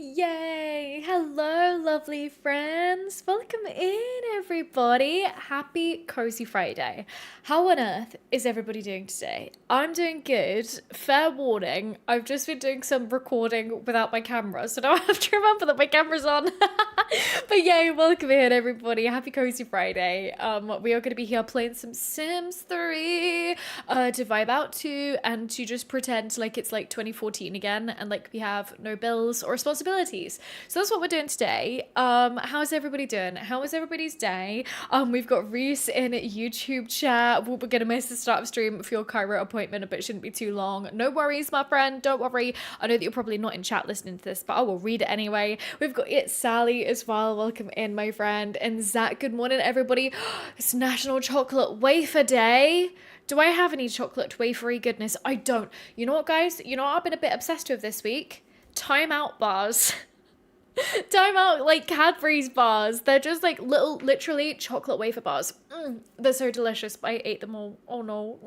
Yay! Hello, lovely friends. Welcome in, everybody. Happy Cozy Friday. How on earth is everybody doing today? I'm doing good. Fair warning, I've just been doing some recording without my camera, so now I have to remember that my camera's on. But yay, welcome in, everybody. Happy Cozy Friday. We are going to be here playing some Sims 3 to vibe out to and to just pretend like it's like 2014 again and like we have no bills or responsibilities. So that's what we're doing today. How's everybody doing? How was everybody's day? We've got Reese in YouTube chat. We're gonna miss the start of stream for your Cairo appointment, but it shouldn't be too long. No worries, my friend. Don't worry. I know that you're probably not in chat listening to this, but I will read it anyway. We've got Sally as well. Welcome in, my friend. And Zach, good morning, everybody. It's National Chocolate Wafer Day. Do I have any chocolate wafery goodness? I don't. You know what, guys? You know what I've been a bit obsessed with this week? Time out bars. Time out, like Cadbury's bars. They're just like little, literally chocolate wafer bars. They're so delicious, but I ate them all. Oh no.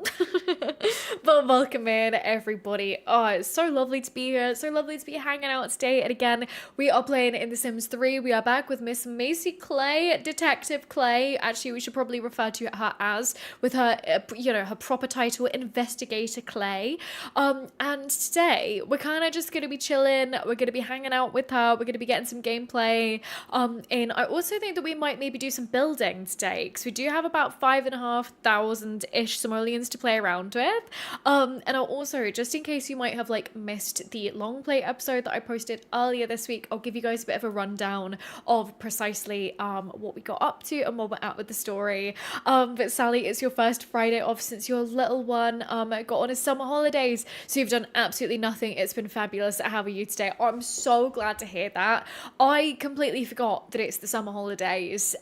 But welcome in, everybody. Oh, it's so lovely to be here. It's so lovely to be hanging out today. And again, we are playing in The Sims 3. We are back with Miss Macy Clay, Detective Clay. Actually, we should probably refer to her as, with her, her proper title, Investigator Clay. And today, we're kind of just going to be chilling. We're going to be hanging out with her. We're going to be getting some gameplay. And I also think that we might maybe do some building today, because we do have about 5,500-ish simoleons to play around with. And I'll also, just in case you might have like missed the long play episode that I posted earlier this week, I'll give you guys a bit of a rundown of precisely what we got up to and where we're at with the story. But Sally, it's your first Friday off since your little one got on his summer holidays, so you've done absolutely nothing. It's been fabulous. How are you today? I'm so glad to hear that. I completely forgot that it's the summer holidays,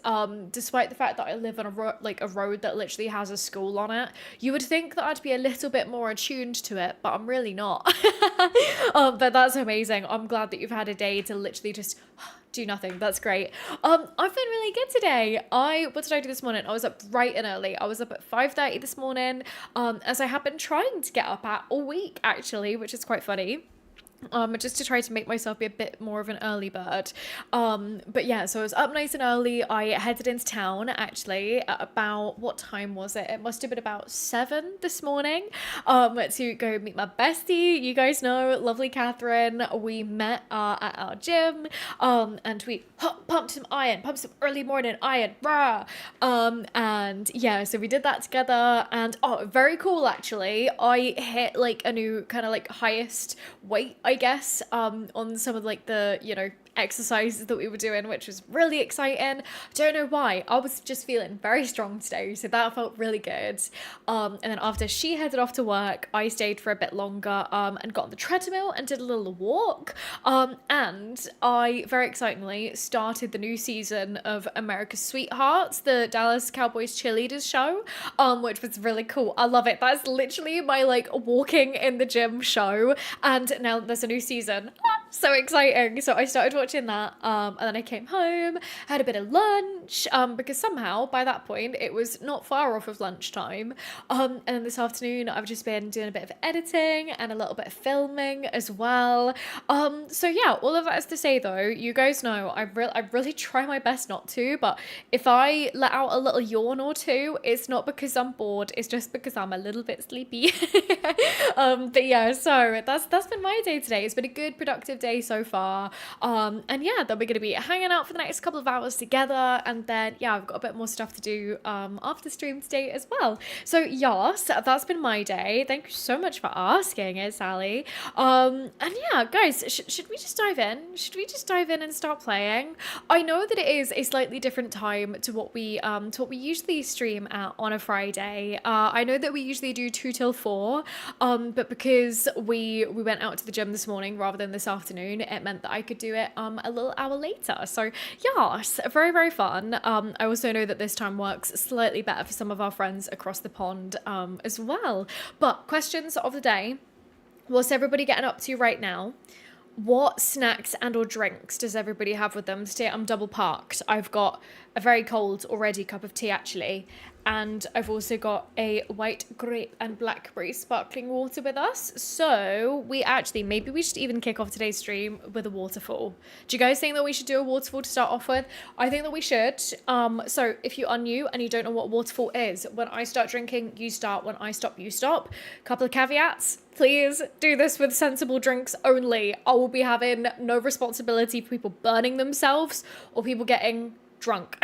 despite the fact that I live on a road that literally has a school on it. You would think that I'd be a little bit more attuned to it, but I'm really not. But that's amazing. I'm glad that you've had a day to literally just do nothing. That's great. I've been really good today. What did I do this morning? I was up bright and early. I was up at 5:30 this morning, as I have been trying to get up at all week, actually, which is quite funny. Just to try to make myself be a bit more of an early bird. But yeah, so I was up nice and early. I headed into town actually at about, what time was it? It must have been about 7 this morning, to go meet my bestie. You guys know, lovely Catherine. We met at our gym, and we pumped some early morning iron, rah! And yeah, so we did that together, and very cool actually. I hit like a new kind of like highest weight, I guess, on some of like the, exercises that we were doing, which was really exciting. Don't know why. I was just feeling very strong today, so that felt really good. And then after she headed off to work, I stayed for a bit longer and got on the treadmill and did a little walk. And I, very excitingly, started the new season of America's Sweethearts, the Dallas Cowboys cheerleaders show, which was really cool. I love it. That's literally my like walking in the gym show, and now there's a new season. So exciting. So I started watching that, and then I came home, had a bit of lunch, because somehow by that point it was not far off of lunchtime, and then this afternoon I've just been doing a bit of editing and a little bit of filming as well. So yeah, all of that is to say though, you guys know I really try my best not to, but if I let out a little yawn or two, it's not because I'm bored, it's just because I'm a little bit sleepy. But yeah, so that's been my day today. It's been a good productive day so far, and yeah, then we're gonna be hanging out for the next couple of hours together, and then yeah, I've got a bit more stuff to do after stream today as well. So yes, that's been my day. Thank you so much for asking, Sally. And yeah, guys, should we just dive in? Should we just dive in and start playing? I know that it is a slightly different time to what we usually stream at on a Friday. I know that we usually do 2 till 4, but because we went out to the gym this morning rather than this afternoon, it meant that I could do it a little hour later. So yes, very, very fun. I also know that this time works slightly better for some of our friends across the pond as well. But questions of the day. What's everybody getting up to right now? What snacks and or drinks does everybody have with them? Today I'm double parked. I've got a very cold already cup of tea actually. And I've also got a white grape and blackberry sparkling water with us. So maybe we should even kick off today's stream with a waterfall. Do you guys think that we should do a waterfall to start off with? I think that we should. So if you are new and you don't know what a waterfall is, when I start drinking, you start. When I stop, you stop. Couple of caveats. Please do this with sensible drinks only. I will be having no responsibility for people burning themselves or people getting drunk.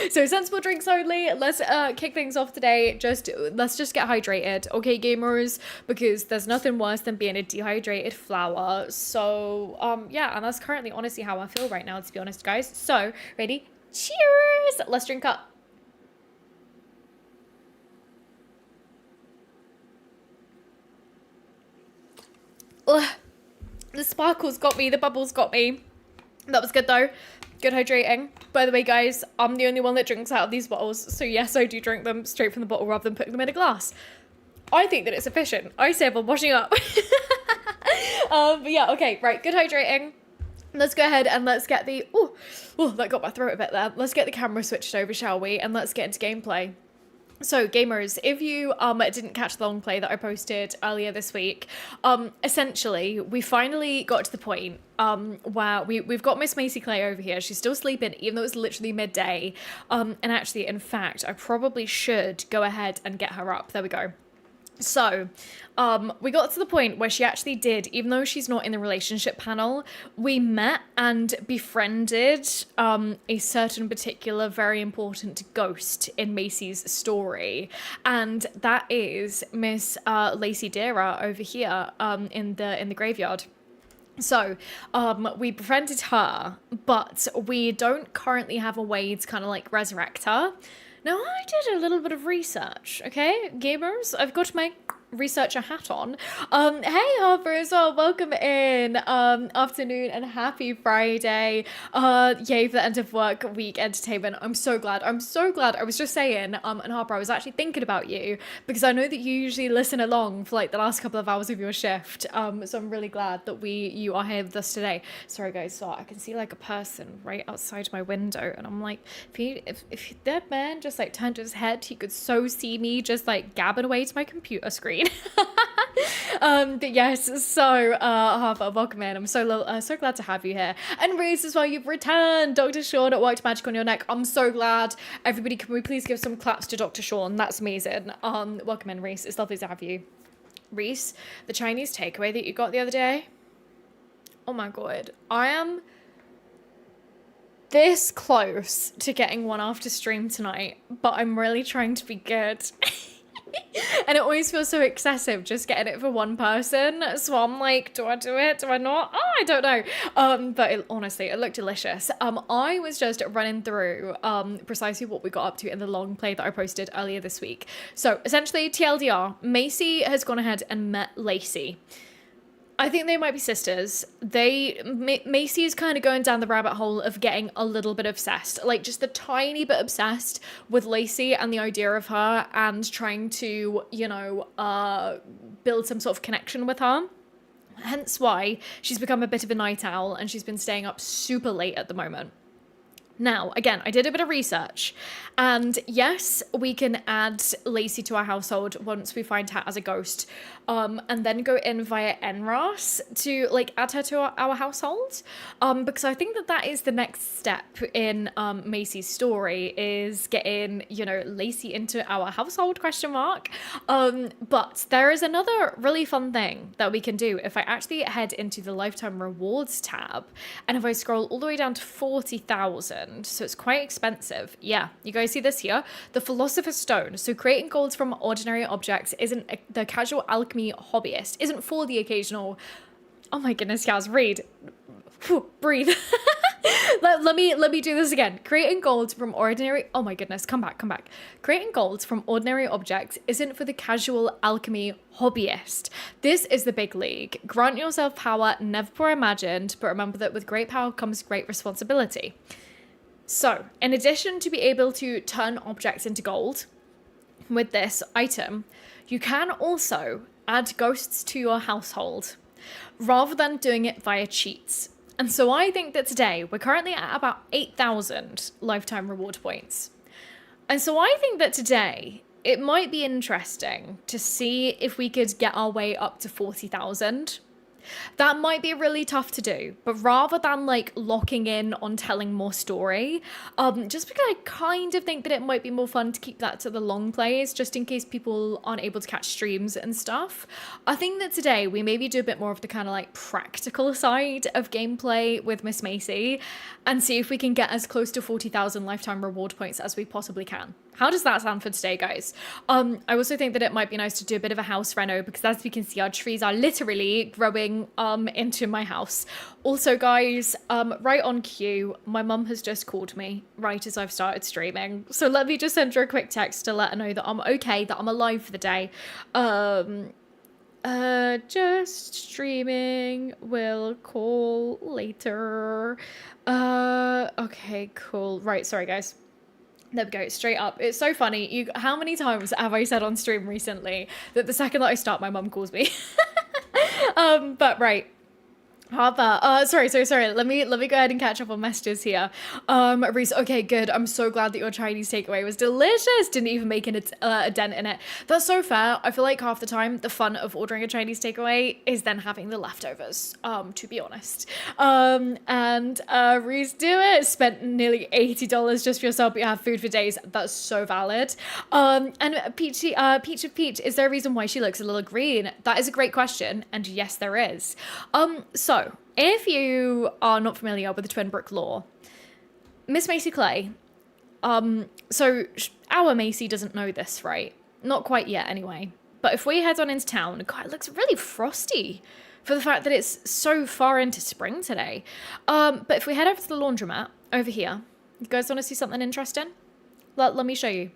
So sensible drinks only. Let's kick things off today. Let's just get hydrated, okay, gamers, because there's nothing worse than being a dehydrated flower. So yeah, and that's currently honestly how I feel right now, to be honest, guys. So ready? Cheers. Let's drink up. Ugh. The sparkles got me, the bubbles got me. That was good though. Good hydrating. By the way, guys, I'm the only one that drinks out of these bottles. So yes, I do drink them straight from the bottle rather than putting them in a glass. I think that it's efficient. I save on washing up. But yeah, okay, right. Good hydrating. Let's go ahead and let's get the... Oh, that got my throat a bit there. Let's get the camera switched over, shall we? And let's get into gameplay. So gamers, if you didn't catch the long play that I posted earlier this week, essentially we finally got to the point where we've got Miss Macy Clay over here. She's still sleeping even though it's literally midday, and actually, in fact, I probably should go ahead and get her up. There we go. So, we got to the point where she actually did, even though she's not in the relationship panel, we met and befriended a certain particular very important ghost in Macy's story. And that is Miss Lacey Dera over here in the graveyard. So, we befriended her, but we don't currently have a way to kind of like resurrect her. Now, I did a little bit of research, okay, gamers? I've got my researcher hat on. Hey, Harper as well, welcome in. Afternoon and happy Friday. Yay for the end of work week entertainment. I'm so glad. I was just saying, and Harper, I was actually thinking about you because I know that you usually listen along for like the last couple of hours of your shift. So I'm really glad that you are here with us today. Sorry guys, so I can see like a person right outside my window and I'm like, if that man just like turned his head, he could so see me just like gabbing away to my computer screen. But yes, so Harper, welcome in. I'm so glad to have you here. And Reese as well, you've returned. Dr. Sean at Worked Magic on your neck. I'm so glad. Everybody, can we please give some claps to Dr. Sean? That's amazing. Welcome in, Reese. It's lovely to have you. Reese, the Chinese takeaway that you got the other day. Oh my god. I am this close to getting one after stream tonight, but I'm really trying to be good. And it always feels so excessive just getting it for one person. So I'm like, do I do it? Do I not? Oh, I don't know. But honestly, it looked delicious. I was just running through precisely what we got up to in the long play that I posted earlier this week. So essentially, TLDR, Macy has gone ahead and met Lacey. I think they might be sisters. Macy is kind of going down the rabbit hole of getting a little bit obsessed, like just a tiny bit obsessed with Lacey and the idea of her and trying to, build some sort of connection with her. Hence why she's become a bit of a night owl and she's been staying up super late at the moment. Now, again, I did a bit of research and yes, we can add Lacey to our household once we find her as a ghost, and then go in via NRAS to like add her to our household, because I think that is the next step in Macy's story is getting, Lacey into our household, ? But there is another really fun thing that we can do if I actually head into the lifetime rewards tab and if I scroll all the way down to 40,000, so it's quite expensive. Yeah, you guys see this here? The Philosopher's Stone. So creating golds from ordinary objects isn't the casual alchemy hobbyist, isn't for the occasional... Oh my goodness, guys, read. Breathe. let me do this again. Creating golds from ordinary... Oh my goodness, come back. Creating golds from ordinary objects isn't for the casual alchemy hobbyist. This is the big league. Grant yourself power never before imagined, but remember that with great power comes great responsibility. So, in addition to be able to turn objects into gold, with this item, you can also add ghosts to your household, rather than doing it via cheats. And so I think that today we're currently at about 8,000 lifetime reward points. And so I think that today it might be interesting to see if we could get our way up to 40,000. That might be really tough to do, but rather than like locking in on telling more story, just because I kind of think that it might be more fun to keep that to the long plays, just in case people aren't able to catch streams and stuff. I think that today we maybe do a bit more of the kind of like practical side of gameplay with Miss Macy and see if we can get as close to 40,000 lifetime reward points as we possibly can. How does that sound for today, guys? I also think that it might be nice to do a bit of a house reno because as we can see, our trees are literally growing into my house. Also, guys, right on cue, my mum has just called me right as I've started streaming. So let me just send her a quick text to let her know that I'm okay, that I'm alive for the day. Just streaming, will call later. Okay, cool. Right, sorry, guys. There we go, straight up. It's so funny. How many times have I said on stream recently that the second that I start, my mum calls me? But right. Harper, sorry. Let me go ahead and catch up on messages here. Reese, okay, good. I'm so glad that your Chinese takeaway was delicious. Didn't even make a dent in it. That's so fair. I feel like half the time the fun of ordering a Chinese takeaway is then having the leftovers, to be honest. Reese, do it. Spent nearly $80 just for yourself, but you have food for days. That's so valid. And Peach of Peach, is there a reason why she looks a little green? That is a great question. And yes, there is. So, if you are not familiar with the Twinbrook lore, Miss Macy Clay, so our Macy doesn't know this, right? Not quite yet, anyway. But if we head on into town, God, it looks really frosty for the fact that it's so far into spring today. But if we head over to the laundromat, over here, you guys want to see something interesting? Let me show you.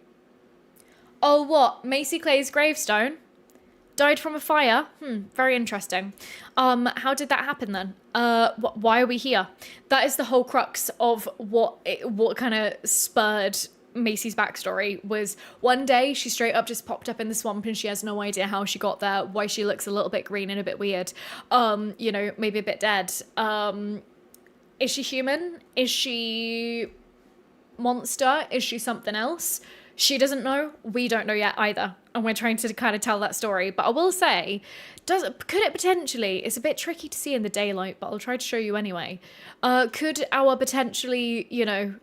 Oh, what? Macy Clay's gravestone? Died from a fire? Very interesting. How did that happen then? Why are we here? That is the whole crux of what kind of spurred Macy's backstory. Was one day she straight up just popped up in the swamp and she has no idea how she got there, why she looks a little bit green and a bit weird, maybe a bit dead. Is she human? Is she monster? Is she something else? She doesn't know. We don't know yet either. And we're trying to kind of tell that story. But I will say, could it potentially, it's a bit tricky to see in the daylight, but I'll try to show you anyway. Could our potentially, is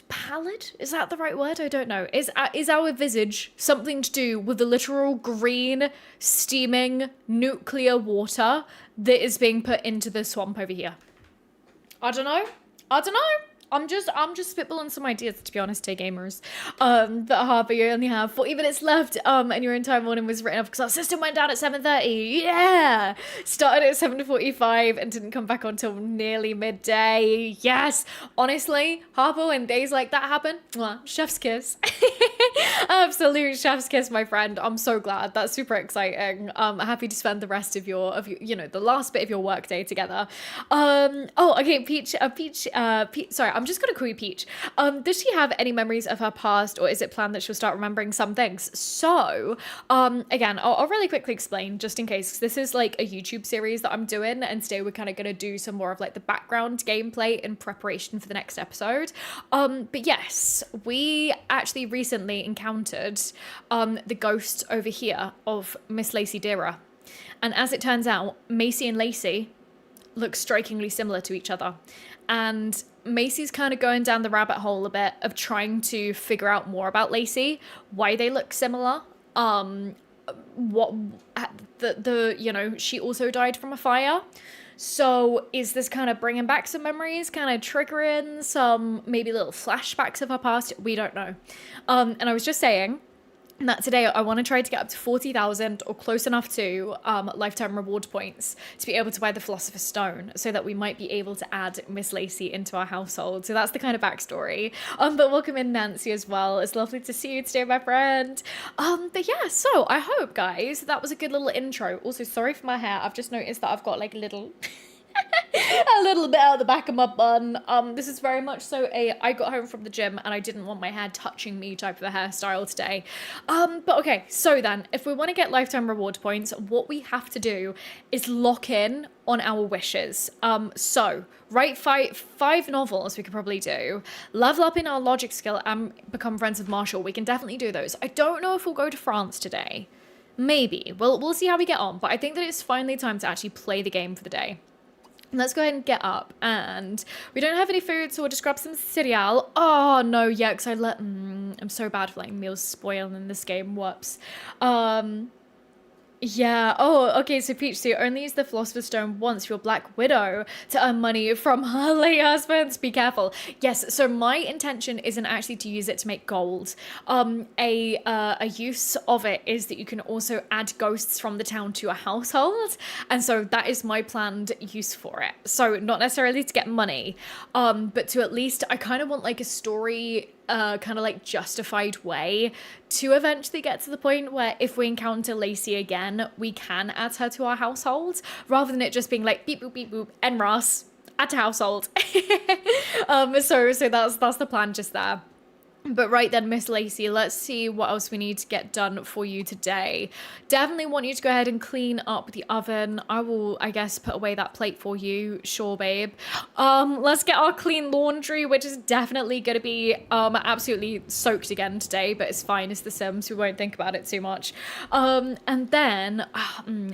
pallid? Is that the right word? I don't know. Is our visage something to do with the literal green, steaming, nuclear water that is being put into the swamp over here? I don't know. I'm just spitballing some ideas, to be honest, to gamers. That Harper, you only have 40 minutes left, and your entire morning was written off because our system went down at 7:30. Yeah! Started at 7:45 and didn't come back on till nearly midday. Yes! Honestly, Harper, when days like that happen, chef's kiss. Absolute chef's kiss, my friend. I'm so glad. That's super exciting. Happy to spend the rest of your the last bit of your work day together. Okay, Peach, sorry, I'm just gonna call you Peach. Does she have any memories of her past, or is it planned that she'll start remembering some things? So, again, I'll really quickly explain, just in case. This is like a YouTube series that I'm doing, and today we're kind of gonna do some more of like the background gameplay in preparation for the next episode. But yes, we actually recently encountered the ghost over here of Miss Lacey Deera. And as it turns out, Macy and Lacey look strikingly similar to each other. And Macy's kind of going down the rabbit hole a bit of trying to figure out more about Lacey, why they look similar. She also died from a fire. So is this kind of bringing back some memories, kind of triggering some maybe little flashbacks of her past? We don't know. And I was just saying that today I want to try to get up to 40,000 or close enough to lifetime reward points to be able to buy the Philosopher's Stone, so that we might be able to add Miss Lacey into our household. So that's the kind of backstory. But welcome in, Nancy, as well. It's lovely to see you today, my friend. But yeah, so I hope, guys, that was a good little intro. Also, sorry for my hair. I've just noticed that I've got like a little a little bit out the back of my bun. This is very much so I got home from the gym and I didn't want my hair touching me type of a hairstyle today. But okay, so then if we want to get lifetime reward points, what we have to do is lock in on our wishes. So write five novels we could probably do, level up in our logic skill and become friends with Marshall. We can definitely do those. I don't know if we'll go to France today. Maybe. We'll see how we get on, but I think that it's finally time to actually play the game for the day. Let's go ahead and get up, and we don't have any food, so we'll just grab some cereal. Oh no, yeah, because I'm so bad for letting meals spoil in this game. Whoops. Yeah. Oh, okay. So Peach, so you only use the Philosopher's Stone once for your Black Widow to earn money from her late husbands. Be careful. Yes. So my intention isn't actually to use it to make gold. A use of it is that you can also add ghosts from the town to a household, and so that is my planned use for it. So not necessarily to get money, but to at least I kind of want like a story. Kind of like justified way to eventually get to the point where if we encounter Lacey again, we can add her to our household rather than it just being like beep boop beep boop and Ross add to household. So that's the plan just there. But right then, Miss Lacey, let's see what else we need to get done for you today. Definitely want you to go ahead and clean up the oven. I will, I guess, put away that plate for you. Sure, babe. Let's get our clean laundry, which is definitely going to be absolutely soaked again today, but it's fine. It's The Sims. We won't think about it too much. And then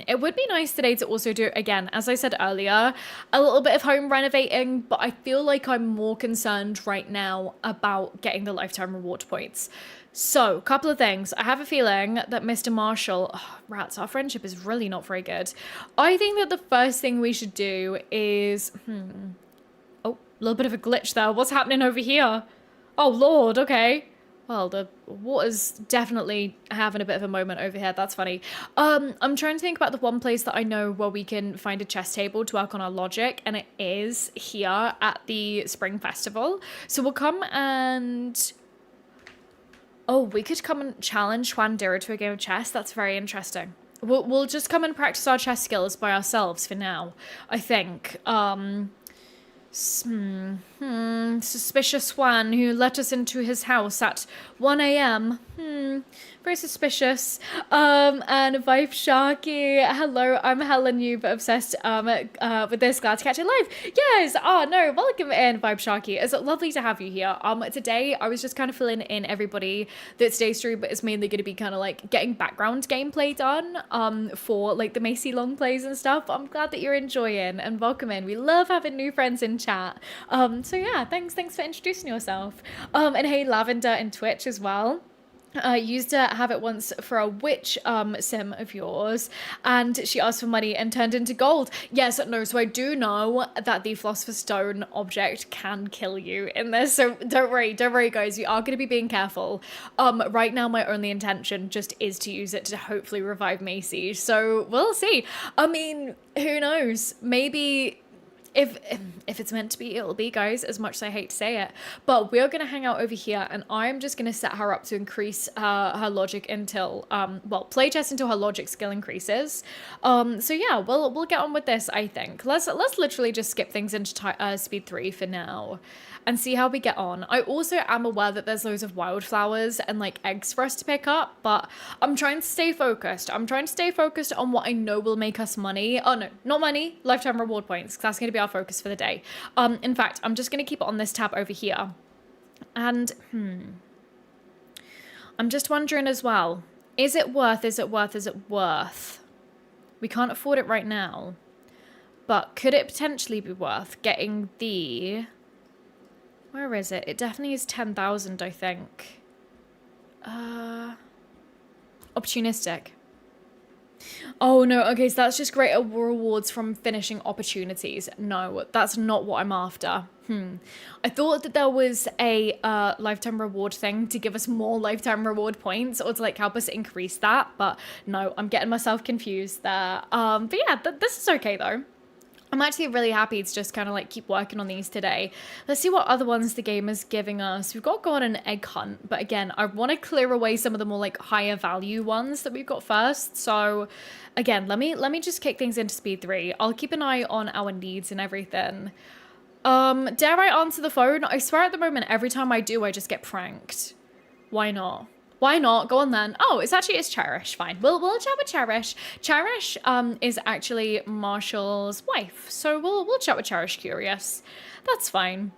it would be nice today to also do, again, as I said earlier, a little bit of home renovating, but I feel like I'm more concerned right now about getting the lifetime reward points. So, a couple of things. I have a feeling that Mr. Marshall, rats, our friendship is really not very good. I think that the first thing we should do is, oh, a little bit of a glitch there. What's happening over here? Oh, Lord, okay. Well, the water's definitely having a bit of a moment over here. That's funny. I'm trying to think about the one place that I know where we can find a chess table to work on our logic, and it is here at the Spring Festival. So we'll come and... Oh, we could come and challenge Juandira to a game of chess. That's very interesting. We'll just come and practice our chess skills by ourselves for now, I think. Suspicious one who let us into his house at 1 a.m. Very suspicious. And Vibe Sharky, hello, I'm hella new but obsessed with this. Glad to catch it live. Yes, no, welcome in, Vibe Sharky. It's lovely to have you here. Today I was just kind of filling in everybody that today's stream, but it's mainly going to be kind of like getting background gameplay done for like the Macy long plays and stuff. I'm glad that you're enjoying and welcome in. We love having new friends in chat. So yeah, thanks for introducing yourself. And hey, Lavender in Twitch as well. Used to have it once for a witch sim of yours, and she asked for money and turned into gold. Yes, no, so I do know that the Philosopher's Stone object can kill you in this, so don't worry guys, we are going to be being careful. Right now my only intention just is to use it to hopefully revive Macy, so we'll see. I mean, who knows, maybe... If it's meant to be, it'll be, guys, as much as I hate to say it. But we're going to hang out over here, and I'm just going to set her up to increase her logic until, play chess until her logic skill increases. So yeah, we'll get on with this, I think. Let's literally just skip things into speed 3 for now and see how we get on. I also am aware that there's loads of wildflowers and like eggs for us to pick up, but I'm trying to stay focused. I'm trying to stay focused on what I know will make us money. Oh no, not money, lifetime reward points, because that's going to be our focus for the day. In fact, I'm just going to keep it on this tab over here. And I'm just wondering as well, is it worth? We can't afford it right now, but could it potentially be worth getting the... Where is it? It definitely is 10,000, I think. Opportunistic. Oh, no. Okay, so that's just greater rewards from finishing opportunities. No, that's not what I'm after. I thought that there was a lifetime reward thing to give us more lifetime reward points or to like help us increase that. But no, I'm getting myself confused there. But yeah, this is okay though. I'm actually really happy to just kind of like keep working on these today. Let's see what other ones the game is giving us. We've got to go on an egg hunt, but again, I want to clear away some of the more like higher value ones that we've got first. So again, let me just kick things into speed 3. I'll keep an eye on our needs and everything. Dare I answer the phone? I swear at the moment, every time I do, I just get pranked. Why not? Why not? Go on then. Oh, it's Cherish. Fine. We'll chat with Cherish. Cherish is actually Marshall's wife. So we'll chat with Cherish Curious. That's fine.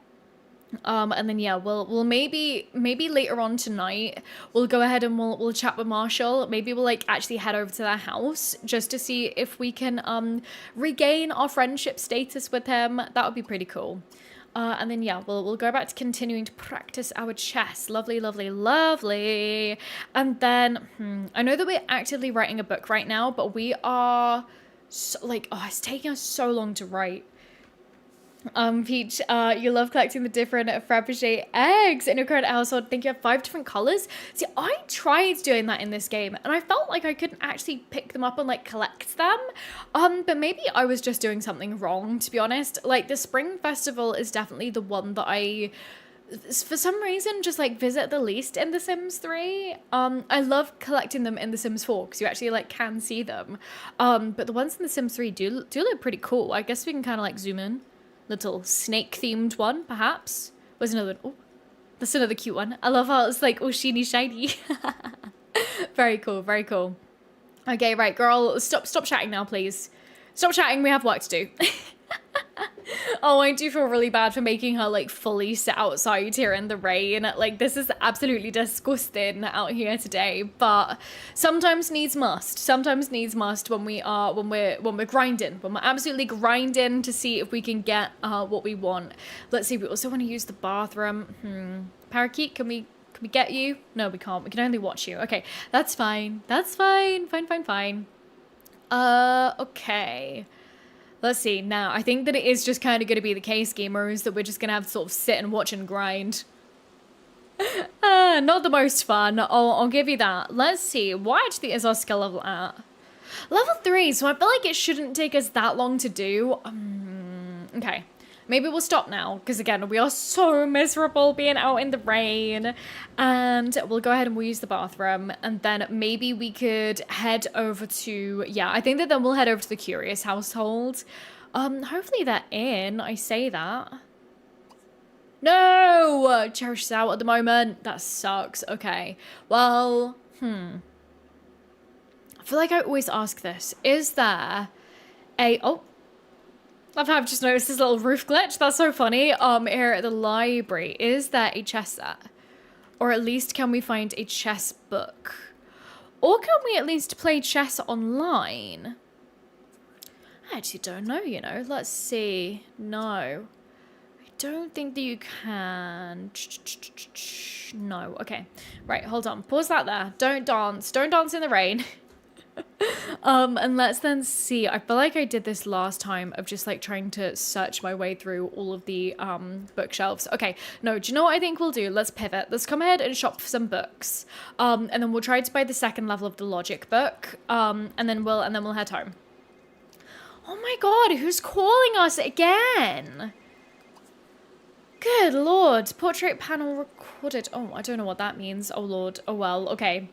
And then yeah, we'll maybe later on tonight we'll go ahead and we'll chat with Marshall. Maybe we'll like actually head over to their house just to see if we can regain our friendship status with him. That would be pretty cool. And then yeah, we'll go back to continuing to practice our chess. Lovely, lovely, lovely. And then I know that we're actively writing a book right now, but we are so, like, oh, it's taking us so long to write. Peach, you love collecting the different Fabergé eggs in your current household. I think you have 5 different colors. See, I tried doing that in this game and I felt like I couldn't actually pick them up and like collect them. But maybe I was just doing something wrong, to be honest. Like the Spring Festival is definitely the one that I, for some reason, just like visit the least in The Sims 3. I love collecting them in The Sims 4 because you actually like can see them. But the ones in The Sims 3 do look pretty cool. I guess we can kind of like zoom in. Little snake-themed one, perhaps. Where's another one? Oh, that's another cute one. I love how it's like all shiny. Very cool, very cool. Okay, right, girl, stop chatting now, please. Stop chatting, we have work to do. Oh, I do feel really bad for making her like fully sit outside here in the rain. Like this is absolutely disgusting out here today, but sometimes needs must. Sometimes needs must when we're grinding, when we're absolutely grinding to see if we can get what we want. Let's see, we also want to use the bathroom. Parakeet, can we get you? No, we can't. We can only watch you. Okay, that's fine. That's fine. Fine. Okay. Let's see. Now, I think that it is just kind of going to be the case, gamers, that we're just going to have to sort of sit and watch and grind. Not the most fun. I'll give you that. Let's see. What actually is our skill level at? Level 3, so I feel like it shouldn't take us that long to do. Okay. Maybe we'll stop now, because again, we are so miserable being out in the rain. And we'll go ahead and we'll use the bathroom. And then maybe we could head over to, yeah, I think that then we'll head over to the Curious household. Hopefully they're in, I say that. No! Cherish is out at the moment. That sucks. Okay. Well, I feel like I always ask this. Is there a, oh. I've just noticed this little roof glitch. That's so funny. Here at the library, is there a chess set? Or at least can we find a chess book? Or can we at least play chess online? I actually don't know, you know. Let's see. No. I don't think that you can. No. Okay. Right, hold on. Pause that there. Don't dance. Don't dance in the rain. And let's then see. I feel like I did this last time of just like trying to search my way through all of the bookshelves. Okay, no, do you know what I think we'll do? Let's pivot. Let's come ahead and shop for some books. And then we'll try to buy the second level of the logic book. And then we'll head home. Oh my god, who's calling us again? Good lord. Portrait panel recorded. Oh, I don't know what that means. Oh lord. Oh well, okay.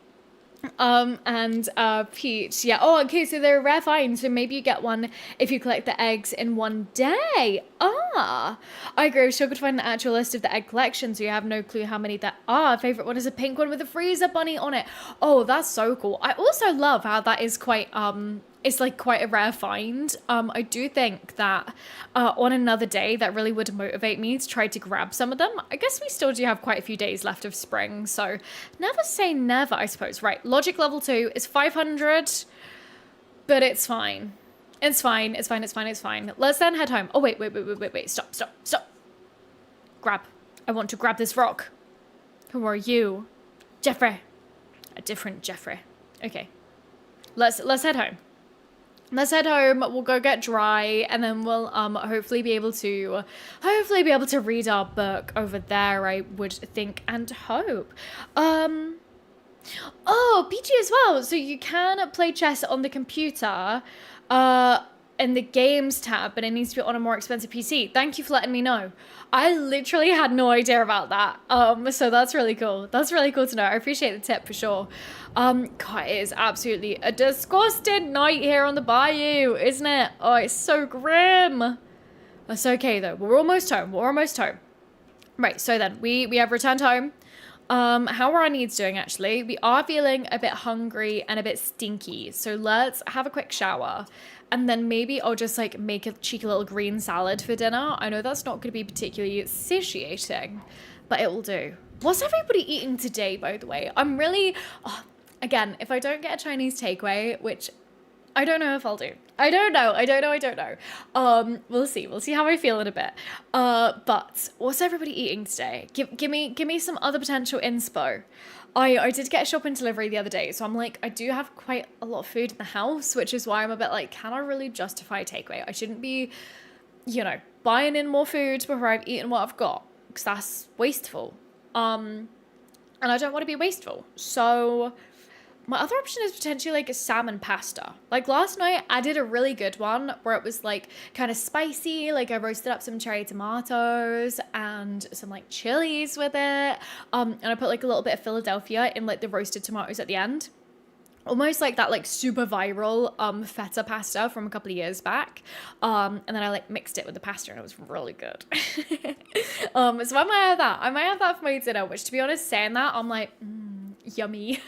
Peach, yeah. Oh, okay, so they're a rare find, so maybe you get one if you collect the eggs in one day. I agree. I struggled to find an actual list of the egg collection, so you have no clue how many there are. Favorite one is a pink one with a freezer bunny on it. Oh, that's so cool. I also love how that is quite, it's like quite a rare find. I do think that on another day that really would motivate me to try to grab some of them. I guess we still do have quite a few days left of spring, so never say never, I suppose. Right, logic level 2 is 500, but it's fine. It's fine. Let's then head home. Oh, wait. Stop. Grab. I want to grab this rock. Who are you? Jeffrey. A different Jeffrey. Okay. Let's head home. Let's head home. We'll go get dry, and then we'll hopefully be able to read our book over there, I would think and hope. Oh, PG as well. So you can play chess on the computer. in the games tab, but it needs to be on a more expensive PC. Thank you for letting me know. I literally had no idea about that. So that's really cool. That's really cool to know. I appreciate the tip for sure. God, it is absolutely a disgusting night here on the bayou, isn't it? Oh, it's so grim. That's okay though. We're almost home. We're almost home. Right, so then we have returned home. How are our needs doing actually? We are feeling a bit hungry and a bit stinky. So let's have a quick shower. And then maybe I'll just like make a cheeky little green salad for dinner. I know that's not going to be particularly satiating, but it will do. What's everybody eating today, by the way? I'm really, again, if I don't get a Chinese takeaway, which I don't know if I'll do. I don't know. We'll see. We'll see how I feel in a bit. But what's everybody eating today? Give me some other potential inspo. I did get a shopping delivery the other day, so I'm like, I do have quite a lot of food in the house, which is why I'm a bit like, can I really justify a takeaway? I shouldn't be, buying in more food before I've eaten what I've got, because that's wasteful. And I don't want to be wasteful. So my other option is potentially like a salmon pasta. Like last night I did a really good one where it was like kind of spicy. Like I roasted up some cherry tomatoes and some like chilies with it. And I put like a little bit of Philadelphia in like the roasted tomatoes at the end. Almost like that like super viral feta pasta from a couple of years back. And then I like mixed it with the pasta and it was really good. So I might have that. I might have that for my dinner, which to be honest, saying that, I'm like, yummy.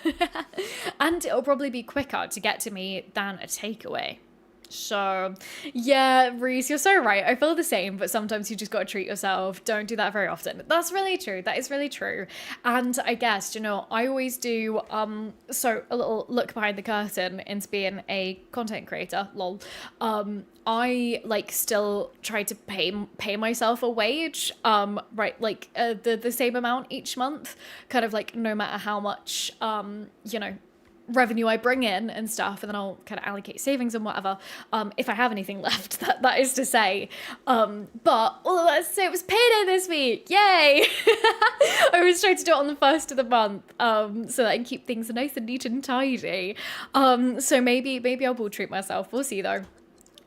And it'll probably be quicker to get to me than a takeaway. So yeah, Reese, you're so right. I feel the same, but sometimes you just got to treat yourself. Don't do that very often. That's really true. That is really true. And I guess, I always do, so a little look behind the curtain into being a content creator, lol. I like still try to pay myself a wage, right? Like the same amount each month, kind of like no matter how much, revenue I bring in and stuff, and then I'll kind of allocate savings and whatever, if I have anything left, that is to say. But all of that to say, it was payday this week, yay! I always try to do it on the first of the month, so that I can keep things nice and neat and tidy. So maybe I will treat myself, we'll see though.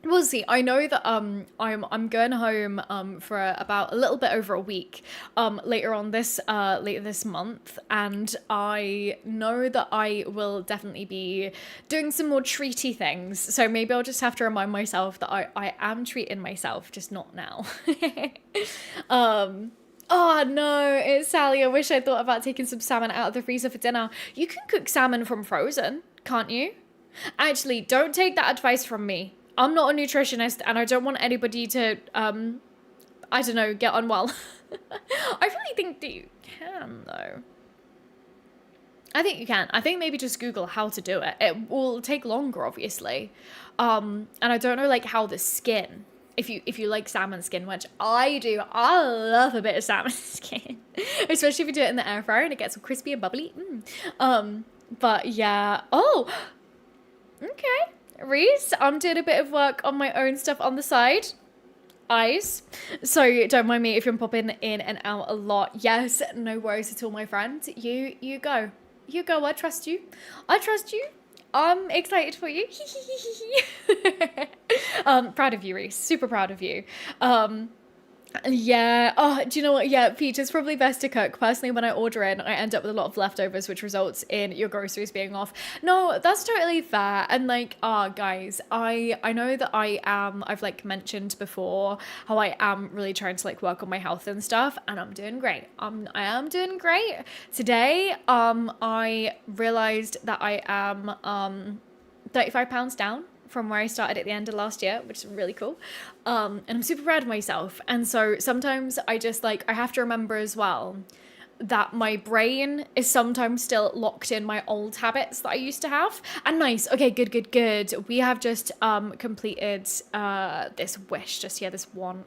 We'll see. I know that I'm going home for about a little bit over a week later this month, and I know that I will definitely be doing some more treaty things. So maybe I'll just have to remind myself that I am treating myself, just not now. Oh no, it's Sally. I wish I thought about taking some salmon out of the freezer for dinner. You can cook salmon from frozen, can't you? Actually, don't take that advice from me. I'm not a nutritionist and I don't want anybody to, I don't know, get unwell. I really think that you can though. I think you can. I think maybe just Google how to do it. It will take longer, obviously. And I don't know like how the skin, if you like salmon skin, which I do, I love a bit of salmon skin, especially if you do it in the air fryer and it gets all crispy and bubbly. But yeah. Oh, okay. Reese, I'm doing a bit of work on my own stuff on the side. Eyes. So don't mind me if you're popping in and out a lot. Yes, no worries at all, my friend. You go. You go. I trust you. I'm excited for you. Proud of you, Reese. Super proud of you. Yeah. Oh, do you know what? Yeah, Peach, it's probably best to cook. Personally, when I order in, I end up with a lot of leftovers, which results in your groceries being off. No, that's totally fair. And like, guys, I know that I've like mentioned before how I am really trying to like work on my health and stuff, and I'm doing great. I am doing great. Today, I realized that I am 35 pounds down from where I started at the end of last year, which is really cool. And I'm super proud of myself. And so sometimes I just like, I have to remember as well that my brain is sometimes still locked in my old habits that I used to have. And nice. Okay, good. We have just completed this wish, just this one.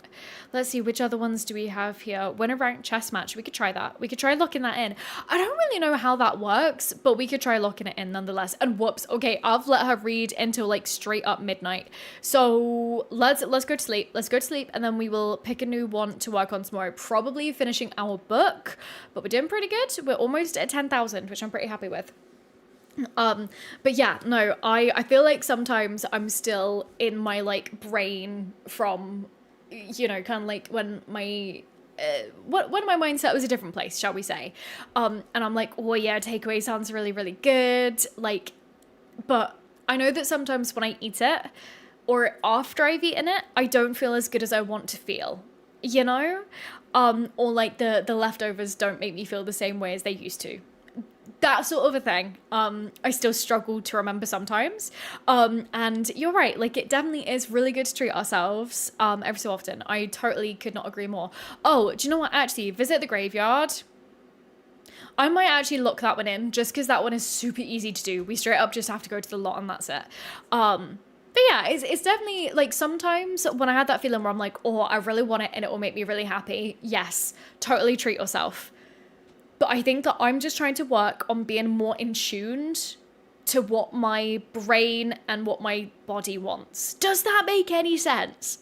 Let's see, which other ones do we have here? Win a ranked chess match. We could try that. We could try locking that in. I don't really know how that works, but we could try locking it in nonetheless. And whoops, okay, I've let her read until like straight up midnight. So let's go to sleep. Let's go to sleep, and then we will pick a new one to work on tomorrow. Probably finishing our book, but we're doing pretty good. We're almost at 10,000, which I'm pretty happy with. But yeah, no, I feel like sometimes I'm still in my like brain from, kind of like when my when my mindset was a different place, shall we say. And I'm like, oh yeah, takeaway sounds really, really good. Like, but I know that sometimes when I eat it or after I've eaten it, I don't feel as good as I want to feel, you know? Or like the leftovers don't make me feel the same way as they used to, that sort of a thing. I still struggle to remember sometimes. And you're right, like it definitely is really good to treat ourselves every so often. I totally could not agree more. Oh, do you know what? Actually, visit the graveyard. I might actually lock that one in just because that one is super easy to do. We straight up just have to go to the lot and that's it. But yeah, it's definitely like sometimes when I had that feeling where I'm like, oh, I really want it and it will make me really happy. Yes, totally treat yourself. But I think that I'm just trying to work on being more in tuned to what my brain and what my body wants. Does that make any sense?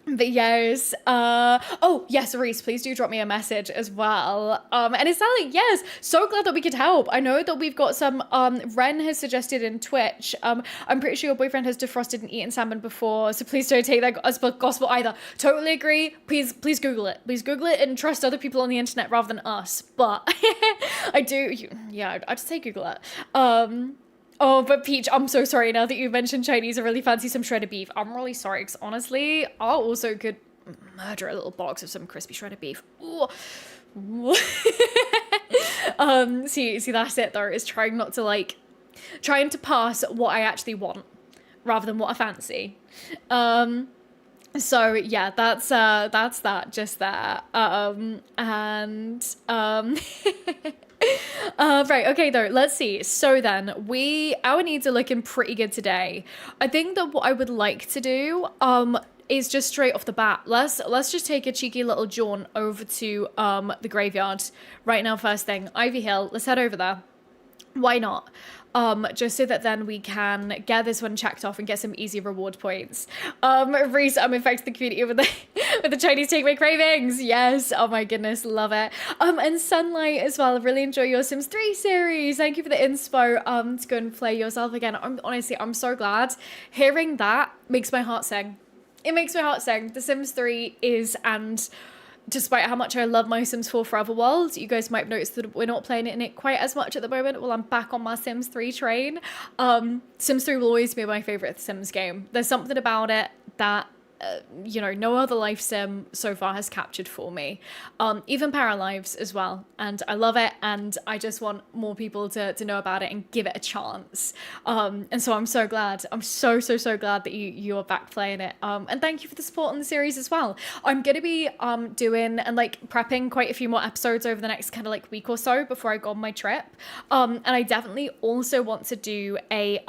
But yes, oh yes, Reese, please do drop me a message as well. And it's Sally, yes, so glad that we could help. I know that we've got some, Ren has suggested in Twitch, I'm pretty sure your boyfriend has defrosted and eaten salmon before, so please don't take that as gospel either. Totally agree, please Google it. Please Google it and trust other people on the internet rather than us, but I'd just say Google it. Oh, but Peach, I'm so sorry now that you mentioned Chinese. I really fancy some shredded beef. I'm really sorry, because honestly, I also could murder a little box of some crispy shredded beef. Ooh. See, that's it though, is trying to pass what I actually want rather than what I fancy. So yeah, that's that just there. Right, okay though, let's see. So then our needs are looking pretty good today. I think that what I would like to do is just straight off the bat, let's just take a cheeky little jaunt over to the graveyard right now. First thing, Ivy Hill, let's head over there. Why not? Just so that then we can get this one checked off and get some easy reward points. Reese, I'm infected the community with the Chinese takeaway cravings. Yes, oh my goodness, love it. And Sunlight as well. Really enjoy your Sims 3 series. Thank you for the inspo. To go and play yourself again. I'm so glad. Hearing that makes my heart sing. It makes my heart sing. The Sims 3 is, and despite how much I love my Sims 4 Forever World, you guys might have noticed that we're not playing it in it quite as much at the moment. Well, I'm back on my Sims 3 train. Sims 3 will always be my favorite Sims game. There's something about it that no other life sim so far has captured for me. Even Paralives as well. And I love it. And I just want more people to know about it and give it a chance. And so I'm so glad. I'm so glad that you are back playing it. And thank you for the support on the series as well. I'm going to be doing and like prepping quite a few more episodes over the next kind of like week or so before I go on my trip. And I definitely also want to do a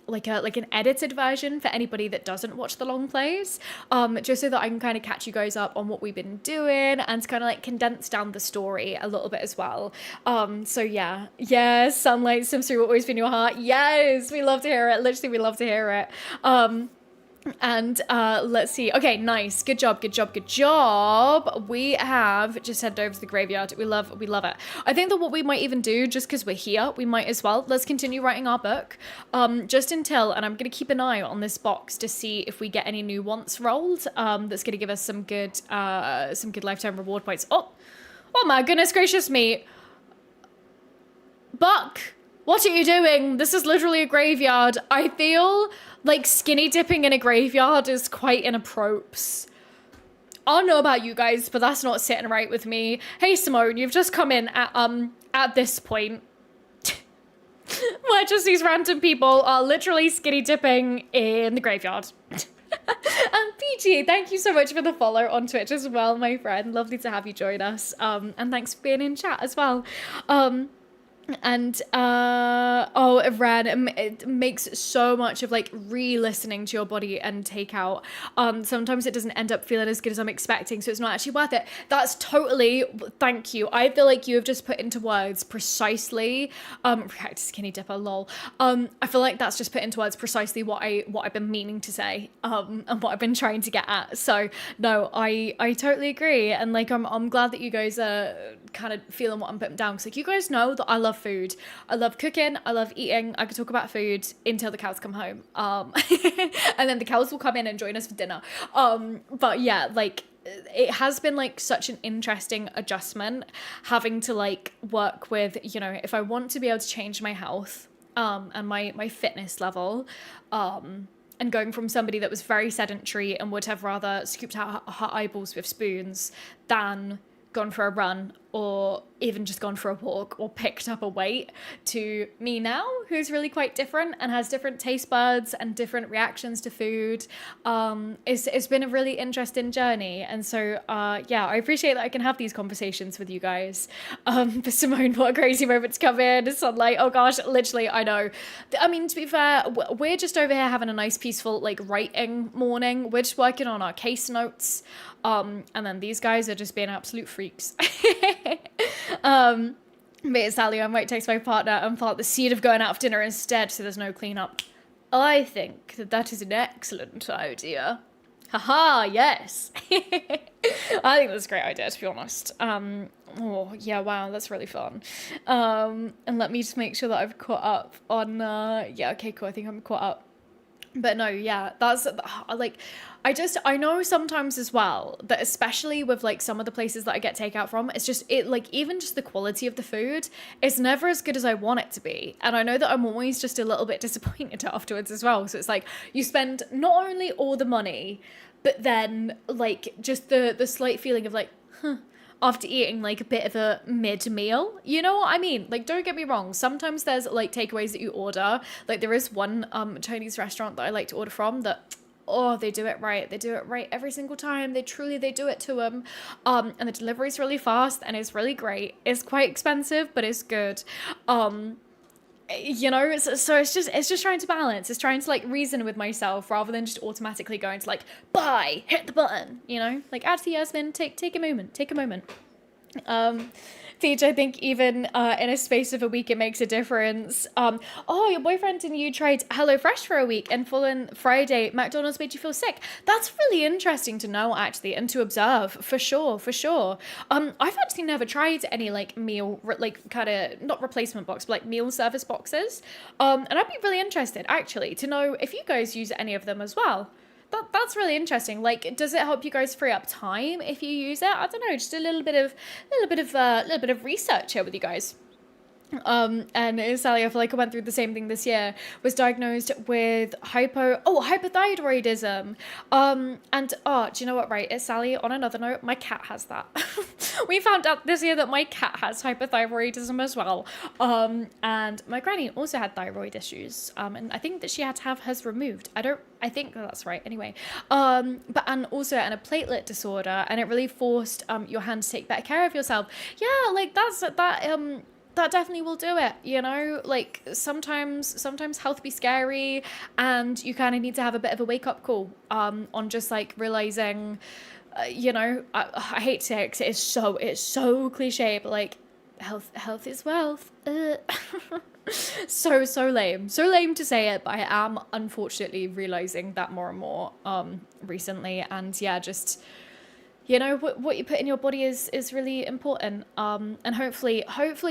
like an edited version for anybody that doesn't watch the long plays. Just so that I can kind of catch you guys up on what we've been doing and kind of like condense down the story a little bit as well. So yeah, yes, Sunlight, Sims 3 will always be in your heart. Yes, we love to hear it. Literally, we love to hear it. And let's see. Okay, nice. Good job. We have just headed over to the graveyard. We love it. I think that what we might even do, just because we're here, we might as well, let's continue writing our book. Just until, and I'm going to keep an eye on this box to see if we get any new wants rolled. That's going to give us some good lifetime reward points. Oh my goodness gracious me. Buck, what are you doing? This is literally a graveyard. I feel like skinny dipping in a graveyard is quite inappropriate. I don't know about you guys, but that's not sitting right with me. Hey Simone, you've just come in at this point where just these random people are literally skinny dipping in the graveyard. PG, thank you so much for the follow on Twitch as well, my friend. Lovely to have you join us. And thanks for being in chat as well. And Ren, it makes so much of like re-listening to your body and takeout. Sometimes it doesn't end up feeling as good as I'm expecting, so it's not actually worth it. That's totally, thank you. I feel like you have just put into words precisely, react to skinny dipper, lol. I feel like that's just put into words precisely what I've been meaning to say, and what I've been trying to get at. So no, I totally agree, and like I'm glad that you guys are kind of feeling what I'm putting down, because like you guys know that I love love food. I love cooking. I love eating. I could talk about food until the cows come home. And then the cows will come in and join us for dinner. But yeah, like, it has been like such an interesting adjustment having to like work with, you know, if I want to be able to change my health, and my fitness level, and going from somebody that was very sedentary and would have rather scooped out her eyeballs with spoons than gone for a run or even just gone for a walk or picked up a weight, to me now, who's really quite different and has different taste buds and different reactions to food. It's been a really interesting journey. And so, yeah, I appreciate that I can have these conversations with you guys. For Simone, what a crazy moment to come in. Sunlight, oh gosh, literally, I know. I mean, to be fair, we're just over here having a nice, peaceful, like, writing morning. We're just working on our case notes. And then these guys are just being absolute freaks. But Sally, I might text my partner and plant the seed of going out for dinner instead so there's no cleanup. I think that is an excellent idea. Haha, yes. I think that's a great idea, to be honest. Oh, yeah, wow, that's really fun. And let me just make sure that I've caught up on, yeah, okay, cool, I think I'm caught up. But no, yeah, that's like, I know sometimes as well that especially with like some of the places that I get takeout from, it's just, it like, even just the quality of the food is never as good as I want it to be. And I know that I'm always just a little bit disappointed afterwards as well. So it's like, you spend not only all the money, but then like just the slight feeling of like, after eating like a bit of a mid-meal, you know what I mean? Like, don't get me wrong, sometimes there's like takeaways that you order, like there is one Chinese restaurant that I like to order from that, oh, they do it right every single time. They do it to them, and the delivery's really fast and it's really great. It's quite expensive, but it's good. You know, so it's just trying to balance. It's trying to like reason with myself rather than just automatically going to like, buy, hit the button, you know, like actually, Yasmin, take a moment. Teach, I think even in a space of a week, it makes a difference. Oh, your boyfriend and you tried HelloFresh for a week and following Friday, McDonald's made you feel sick. That's really interesting to know, actually, and to observe, for sure. I've actually never tried any like meal, like kind of not replacement box, but like meal service boxes. And I'd be really interested, actually, to know if you guys use any of them as well. That's really interesting. Like, does it help you guys free up time if you use it? I don't know, just a little bit of research here with you guys. And Sally, I feel like I went through the same thing this year, was diagnosed with hypothyroidism. And do you know what, right? It's Sally, on another note, my cat has that. We found out this year that my cat has hypothyroidism as well. And my granny also had thyroid issues. And I think that she had to have hers removed. I think that's right anyway. And also a platelet disorder, and it really forced your hand to take better care of yourself. Yeah, like that definitely will do it, you know? Like, sometimes health be scary, and you kind of need to have a bit of a wake-up call on just, like, realizing, you know, I hate to say it 'cause it's so cliche, but, like, health is wealth. So lame to say it, but I am unfortunately realizing that more and more recently. And yeah, just, you know, what you put in your body is really important, and hopefully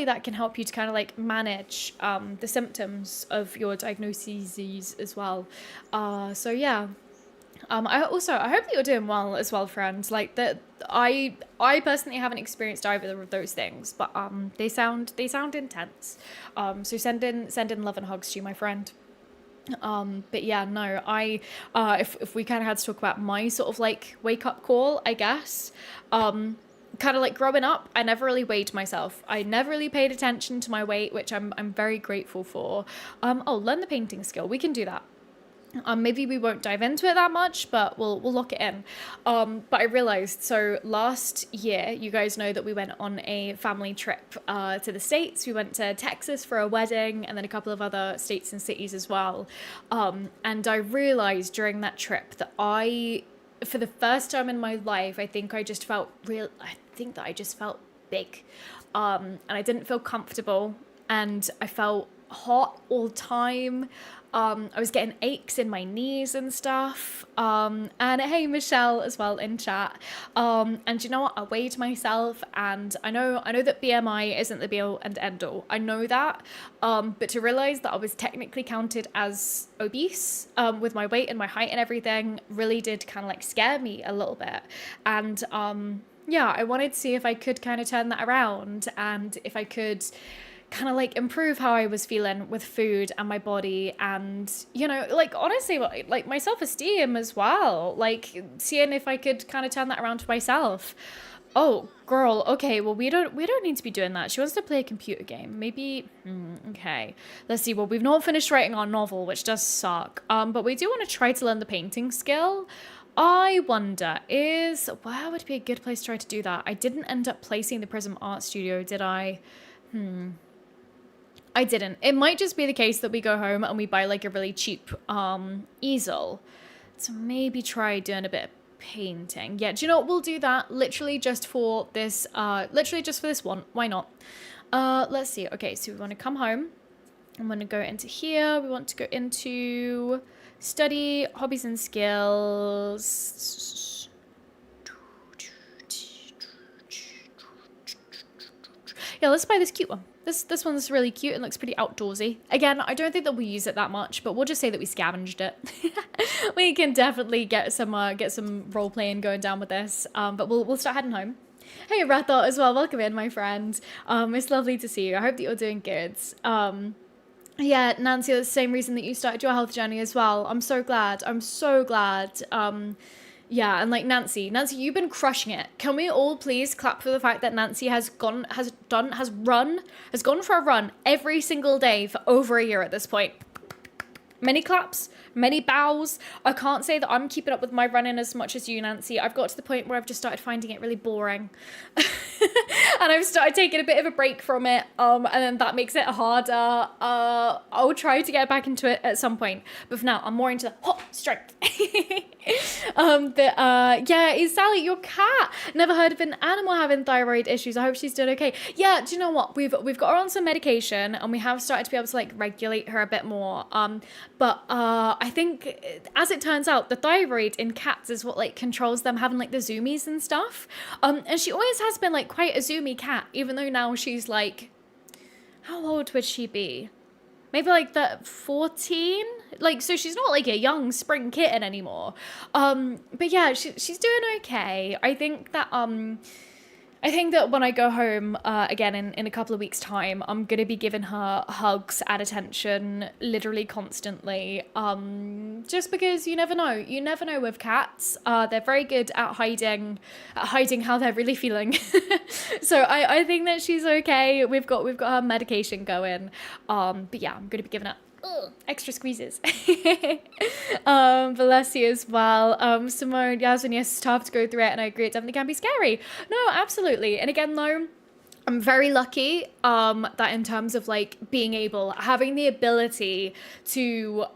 that can help you to kind of like manage the symptoms of your diagnoses as well. So yeah, I hope that you're doing well as well, friends. Like that, I personally haven't experienced either of those things, but they sound intense. So send in love and hugs to you, my friend. But yeah, no, if we kind of had to talk about my sort of like wake up call, I guess, kind of like growing up, I never really weighed myself. I never really paid attention to my weight, which I'm very grateful for. Learn the painting skill. We can do that. Maybe we won't dive into it that much, but we'll lock it in. But I realized, so last year, you guys know that we went on a family trip to the States. We went to Texas for a wedding, and then a couple of other states and cities as well. And I realized during that trip that for the first time in my life, I think that I just felt big. And I didn't feel comfortable, and I felt hot all the time. I was getting aches in my knees and stuff. And hey, Michelle as well in chat. And you know what? I weighed myself, and I know that BMI isn't the be all and end all. I know that. But to realize that I was technically counted as obese, with my weight and my height and everything, really did kind of like scare me a little bit. And yeah, I wanted to see if I could kind of turn that around, and if I could kind of like improve how I was feeling with food and my body, and you know, like honestly, like my self-esteem as well, like seeing if I could kind of turn that around to myself. Oh girl, okay, well we don't need to be doing that. She wants to play a computer game, maybe. Okay, let's see. Well, we've not finished writing our novel, which does suck, but we do want to try to learn the painting skill. I wonder, where would be a good place to try to do that? I didn't end up placing the Prism Art Studio, did I? I didn't. It might just be the case that we go home and we buy like a really cheap easel. So maybe try doing a bit of painting. Yeah, do you know what? We'll do that literally just for this one. Why not? Let's see. Okay, so we want to come home. I'm going to go into here. We want to go into study, hobbies and skills. Yeah, let's buy this cute one. This one's really cute and looks pretty outdoorsy. Again, I don't think that we use it that much, but we'll just say that we scavenged it. We can definitely get some role playing going down with this. But we'll start heading home. Hey, Rathot as well. Welcome in, my friend. It's lovely to see you. I hope that you're doing good. Yeah, Nancy, that's the same reason that you started your health journey as well. I'm so glad. Yeah, and like Nancy, you've been crushing it. Can we all please clap for the fact that Nancy has gone for a run every single day for over a year at this point? Many claps, many bows. I can't say that I'm keeping up with my running as much as you, Nancy. I've got to the point where I've just started finding it really boring. And I've started taking a bit of a break from it. And then that makes it harder. I'll try to get back into it at some point. But for now, I'm more into the hot strength. Yeah, is Sally your cat? Never heard of an animal having thyroid issues. I hope she's doing okay. Yeah, do you know what? We've got her on some medication, and we have started to be able to like regulate her a bit more. But I think, as it turns out, the thyroid in cats is what like controls them having like the zoomies and stuff. And she always has been like quite a zoomy cat, even though now she's like, how old would she be? Maybe like 14, like, so she's not like a young spring kitten anymore. But yeah, she's doing okay. I think that when I go home again in a couple of weeks' time, I'm gonna be giving her hugs and attention literally constantly. Just because you never know with cats. They're very good at hiding how they're really feeling. So I think that she's okay. We've got her medication going. But yeah, I'm gonna be giving her extra squeezes. Valencia as well. Simone, Yasmin, yes, it's tough to go through it, and I agree, it definitely can be scary. No, absolutely. And again, though, I'm very lucky that in terms of like having the ability to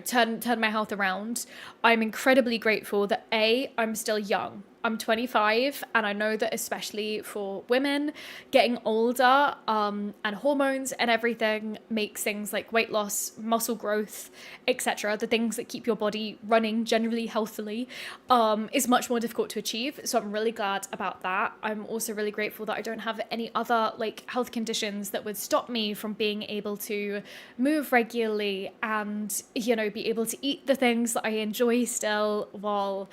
turn my health around. I'm incredibly grateful that I'm still young. I'm 25, and I know that especially for women, getting older and hormones and everything makes things like weight loss, muscle growth, etc., the things that keep your body running generally healthily, is much more difficult to achieve. So I'm really glad about that. I'm also really grateful that I don't have any other like health conditions that would stop me from being able to move regularly and, be able to eat the things that I enjoy still while,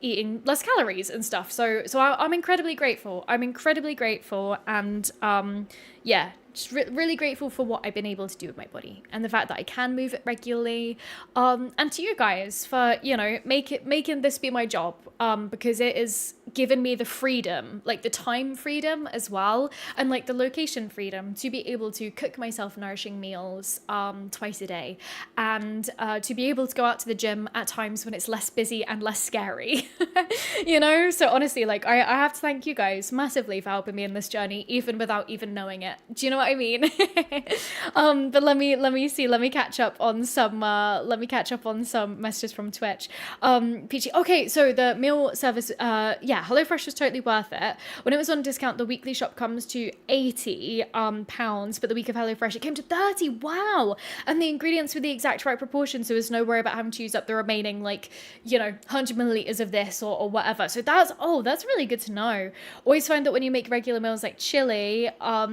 eating less calories and stuff. So I'm incredibly grateful. And yeah, just really grateful for what I've been able to do with my body and the fact that I can move it regularly. And to you guys for, making this be my job, because it is given me the freedom, like the time freedom as well, and like the location freedom to be able to cook myself nourishing meals twice a day, and to be able to go out to the gym at times when it's less busy and less scary. So honestly, like I have to thank you guys massively for helping me in this journey, even without even knowing it. Do you know what I mean? But let me catch up on some messages from Twitch. Peachy, okay, so the meal service, yeah, yeah, HelloFresh was totally worth it. When it was on discount, the weekly shop comes to 80 pounds, but the week of HelloFresh, it came to 30. Wow. And the ingredients were the exact right proportion, so there's no worry about having to use up the remaining, like, 100 milliliters of this or whatever. So that's really good to know. Always find that when you make regular meals like chili,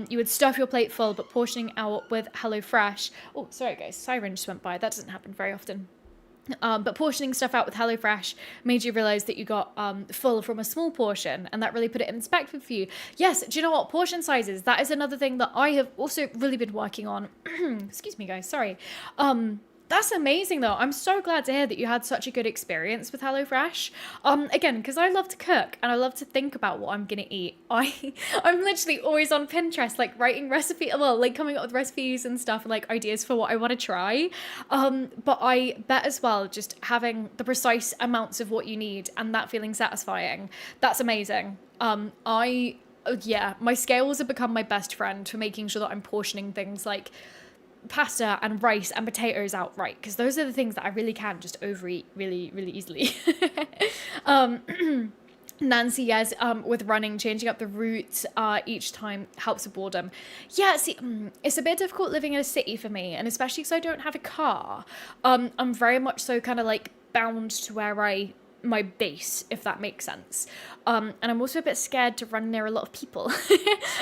you would stuff your plate full, but portioning out with HelloFresh. Oh, sorry guys, siren just went by. That doesn't happen very often. But portioning stuff out with HelloFresh made you realize that you got full from a small portion, and that really put it in perspective for you. Yes, do you know what? Portion sizes, that is another thing that I have also really been working on. Excuse me, guys, sorry. That's amazing though. I'm so glad to hear that you had such a good experience with HelloFresh. Again, because I love to cook and I love to think about what I'm gonna eat. I'm literally always on Pinterest, like writing coming up with recipes and stuff and like ideas for what I want to try. But I bet as well, just having the precise amounts of what you need and that feeling satisfying, that's amazing. My scales have become my best friend for making sure that I'm portioning things like pasta and rice and potatoes out right, because those are the things that I really can just overeat really, really easily. Nancy, yes, with running, changing up the route each time helps with boredom. Yeah, see, it's a bit difficult living in a city for me, and especially because I don't have a car. I'm very much so kind of like bound to where my base, if that makes sense. And I'm also a bit scared to run near a lot of people.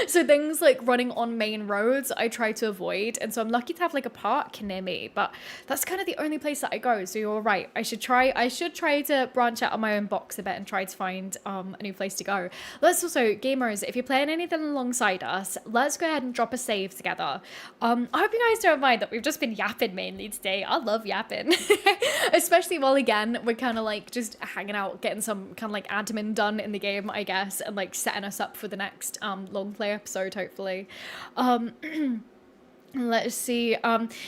So things like running on main roads, I try to avoid. And so I'm lucky to have like a park near me, but that's kind of the only place that I go. So you're right. I should try to branch out on my own box a bit and try to find a new place to go. Let's also, gamers, if you're playing anything alongside us, let's go ahead and drop a save together. I hope you guys don't mind that we've just been yapping mainly today. I love yapping. Especially while, again, we're kind of like just hanging out, getting some kind of like admin done in the game, I guess, and like setting us up for the next long play episode, hopefully. Let's see.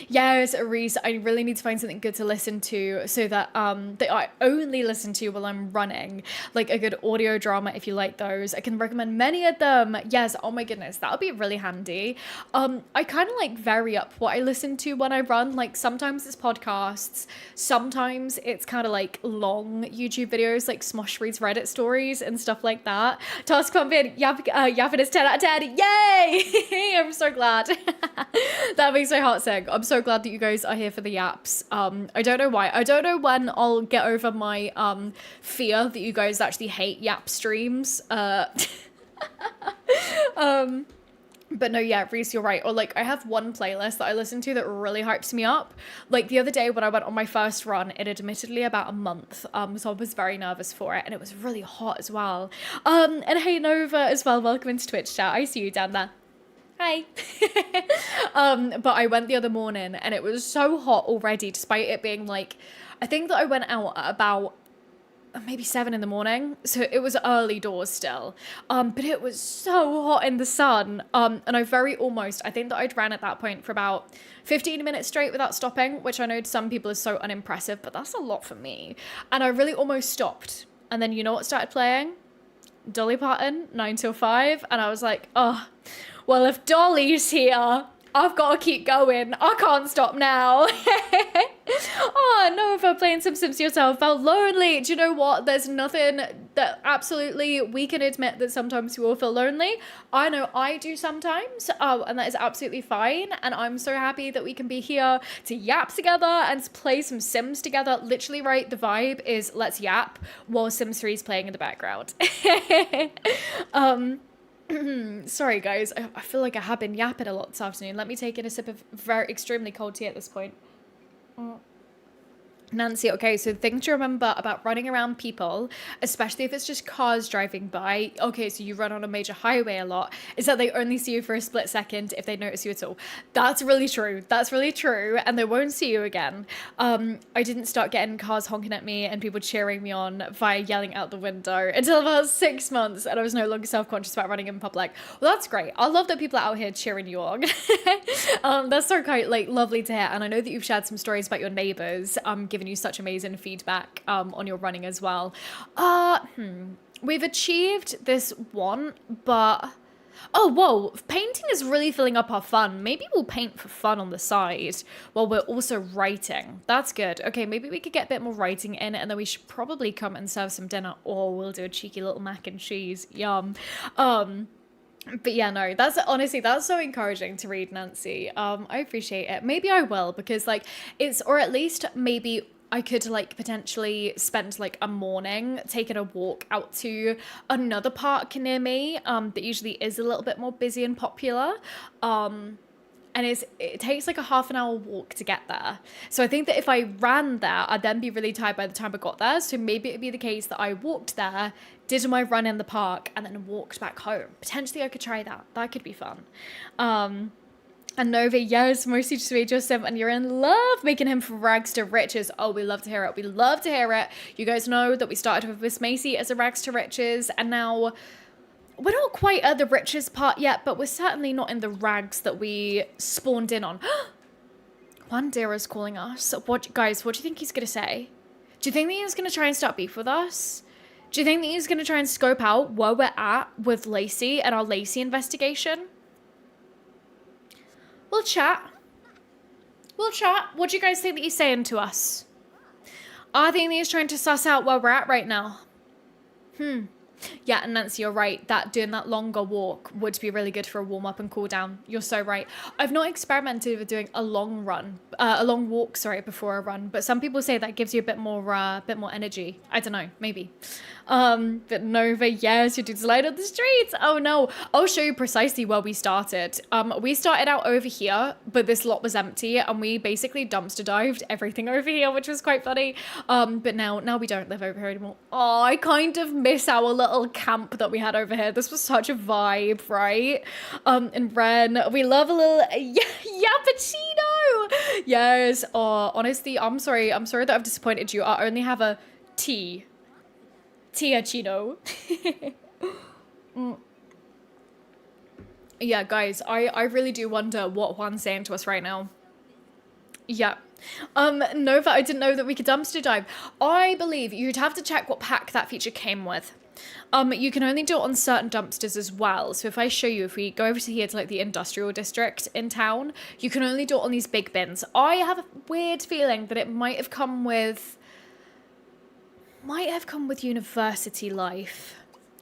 Yes, Reese, I really need to find something good to listen to so that that I only listen to while I'm running, like a good audio drama if you like those. I can recommend many of them. Yes, oh my goodness, that would be really handy. I kind of like vary up what I listen to when I run. Like sometimes it's podcasts, sometimes it's kind of like long YouTube videos, like Smosh reads Reddit stories and stuff like that. Task completed. Yasmin is 10 out of 10. Yay! I'm so glad. That makes my heart sing. I'm so glad that you guys are here for the yaps. I don't know why. I don't know when I'll get over my fear that you guys actually hate yap streams. But no, yeah, Reese, you're right. Or like I have one playlist that I listen to that really hypes me up. Like the other day when I went on my first run, it admittedly about a month. So I was very nervous for it, and it was really hot as well. And hey Nova as well, welcome into Twitch chat. I see you down there. Hi. But I went the other morning and it was so hot already, despite it being like, I think that I went out at about maybe 7 in the morning. So it was early doors still. But it was so hot in the sun. And I think that I'd ran at that point for about 15 minutes straight without stopping, which I know to some people is so unimpressive, but that's a lot for me. And I really almost stopped. And then you know what started playing? Dolly Parton, 9 till 5. And I was like, oh, well, if Dolly's here, I've got to keep going. I can't stop now. Oh, no, if I'm playing some Sims yourself, felt lonely. Do you know what? There's nothing that absolutely we can admit that sometimes we all feel lonely. I know I do sometimes, and that is absolutely fine. And I'm so happy that we can be here to yap together and to play some Sims together. Literally, right, the vibe is let's yap while Sims 3 is playing in the background. Sorry guys, I feel like I have been yapping a lot this afternoon. Let me take in a sip of extremely cold tea at this point. Nancy, okay, so the thing to remember about running around people, especially if it's just cars driving by, okay, so you run on a major highway a lot, is that they only see you for a split second if they notice you at all. That's really true. That's really true. And they won't see you again. I didn't start getting cars honking at me and people cheering me on via yelling out the window until about 6 months, and I was no longer self-conscious about running in public. Well, that's great. I love that people are out here cheering you on. That's so quite like lovely to hear. And I know that you've shared some stories about your neighbors, giving you such amazing feedback on your running as well. We've achieved this one, but Oh, whoa, painting is really filling up our fun. Maybe we'll paint for fun on the side while we're also writing. That's good. Okay, maybe we could get a bit more writing in, and then we should probably come and serve some dinner, or we'll do a cheeky little mac and cheese. Yum. But yeah, no, that's so encouraging to read, Nancy. I appreciate it. Maybe I will, because like or at least maybe I could like potentially spend like a morning taking a walk out to another park near me that usually is a little bit more busy and popular. And it takes like a half an hour walk to get there. So I think that if I ran there, I'd then be really tired by the time I got there. So maybe it'd be the case that I walked there, did my run in the park, and then walked back home. Potentially I could try that. That could be fun. And Nova, yes, mostly just made your sim and you're in love making him from rags to riches. Oh, we love to hear it. We love to hear it. You guys know that we started with Miss Macy as a rags to riches, and now we're not quite at the riches part yet, but we're certainly not in the rags that we spawned in on. Wandera's calling us. Guys, what do you think he's going to say? Do you think that he's going to try and start beef with us? Do you think that he's going to try and scope out where we're at with Lacey and our Lacey investigation? We'll chat. We'll chat. What do you guys think that he's saying to us? I think that he's trying to suss out where we're at right now. Yeah, and Nancy, you're right. Doing that longer walk would be really good for a warm up and cool down. You're so right. I've not experimented with doing a long walk, before a run. But some people say that gives you a bit more energy. I don't know, maybe. But Nova, yes, you do slide on the streets. Oh no, I'll show you precisely where we started. We started out over here, but this lot was empty, and we basically dumpster dived everything over here, which was quite funny. But now we don't live over here anymore. Oh, I kind of miss our little camp that we had over here. This was such a vibe, right? And Ren, we love a little yappuccino. Yes. Oh, honestly, I'm sorry that I've disappointed you. I only have a Tiacino. Yeah, guys, I really do wonder what Juan's saying to us right now. Yeah. Nova, I didn't know that we could dumpster dive. I believe you'd have to check what pack that feature came with. You can only do it on certain dumpsters as well. So if I show you, if we go over to here to like the industrial district in town, you can only do it on these big bins. I have a weird feeling that it might have come with university life.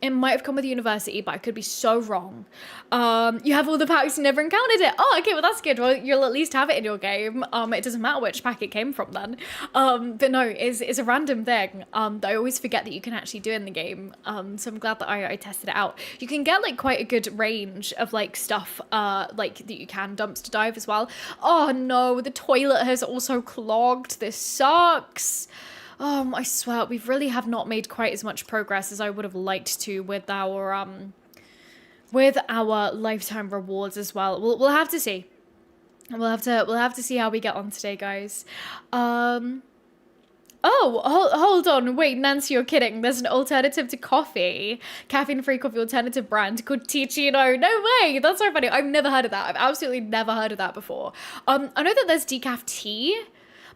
It might have come with university, but I could be so wrong. You have all the packs and never encountered it. Oh, okay, well that's good. Well, you'll at least have it in your game. It doesn't matter which pack it came from then. But no, it's a random thing that I always forget that you can actually do in the game. So I'm glad that I tested it out. You can get like quite a good range of like stuff like that you can dumpster dive as well. Oh no, the toilet has also clogged. This sucks. I swear, we really have not made quite as much progress as I would have liked to with our lifetime rewards as well. We'll have to see. We'll have to see how we get on today, guys. Oh, hold on. Wait, Nancy, you're kidding. There's an alternative to coffee. Caffeine-free coffee alternative brand called Ticino. No way. That's so funny. I've never heard of that. I've absolutely never heard of that before. I know that there's decaf tea.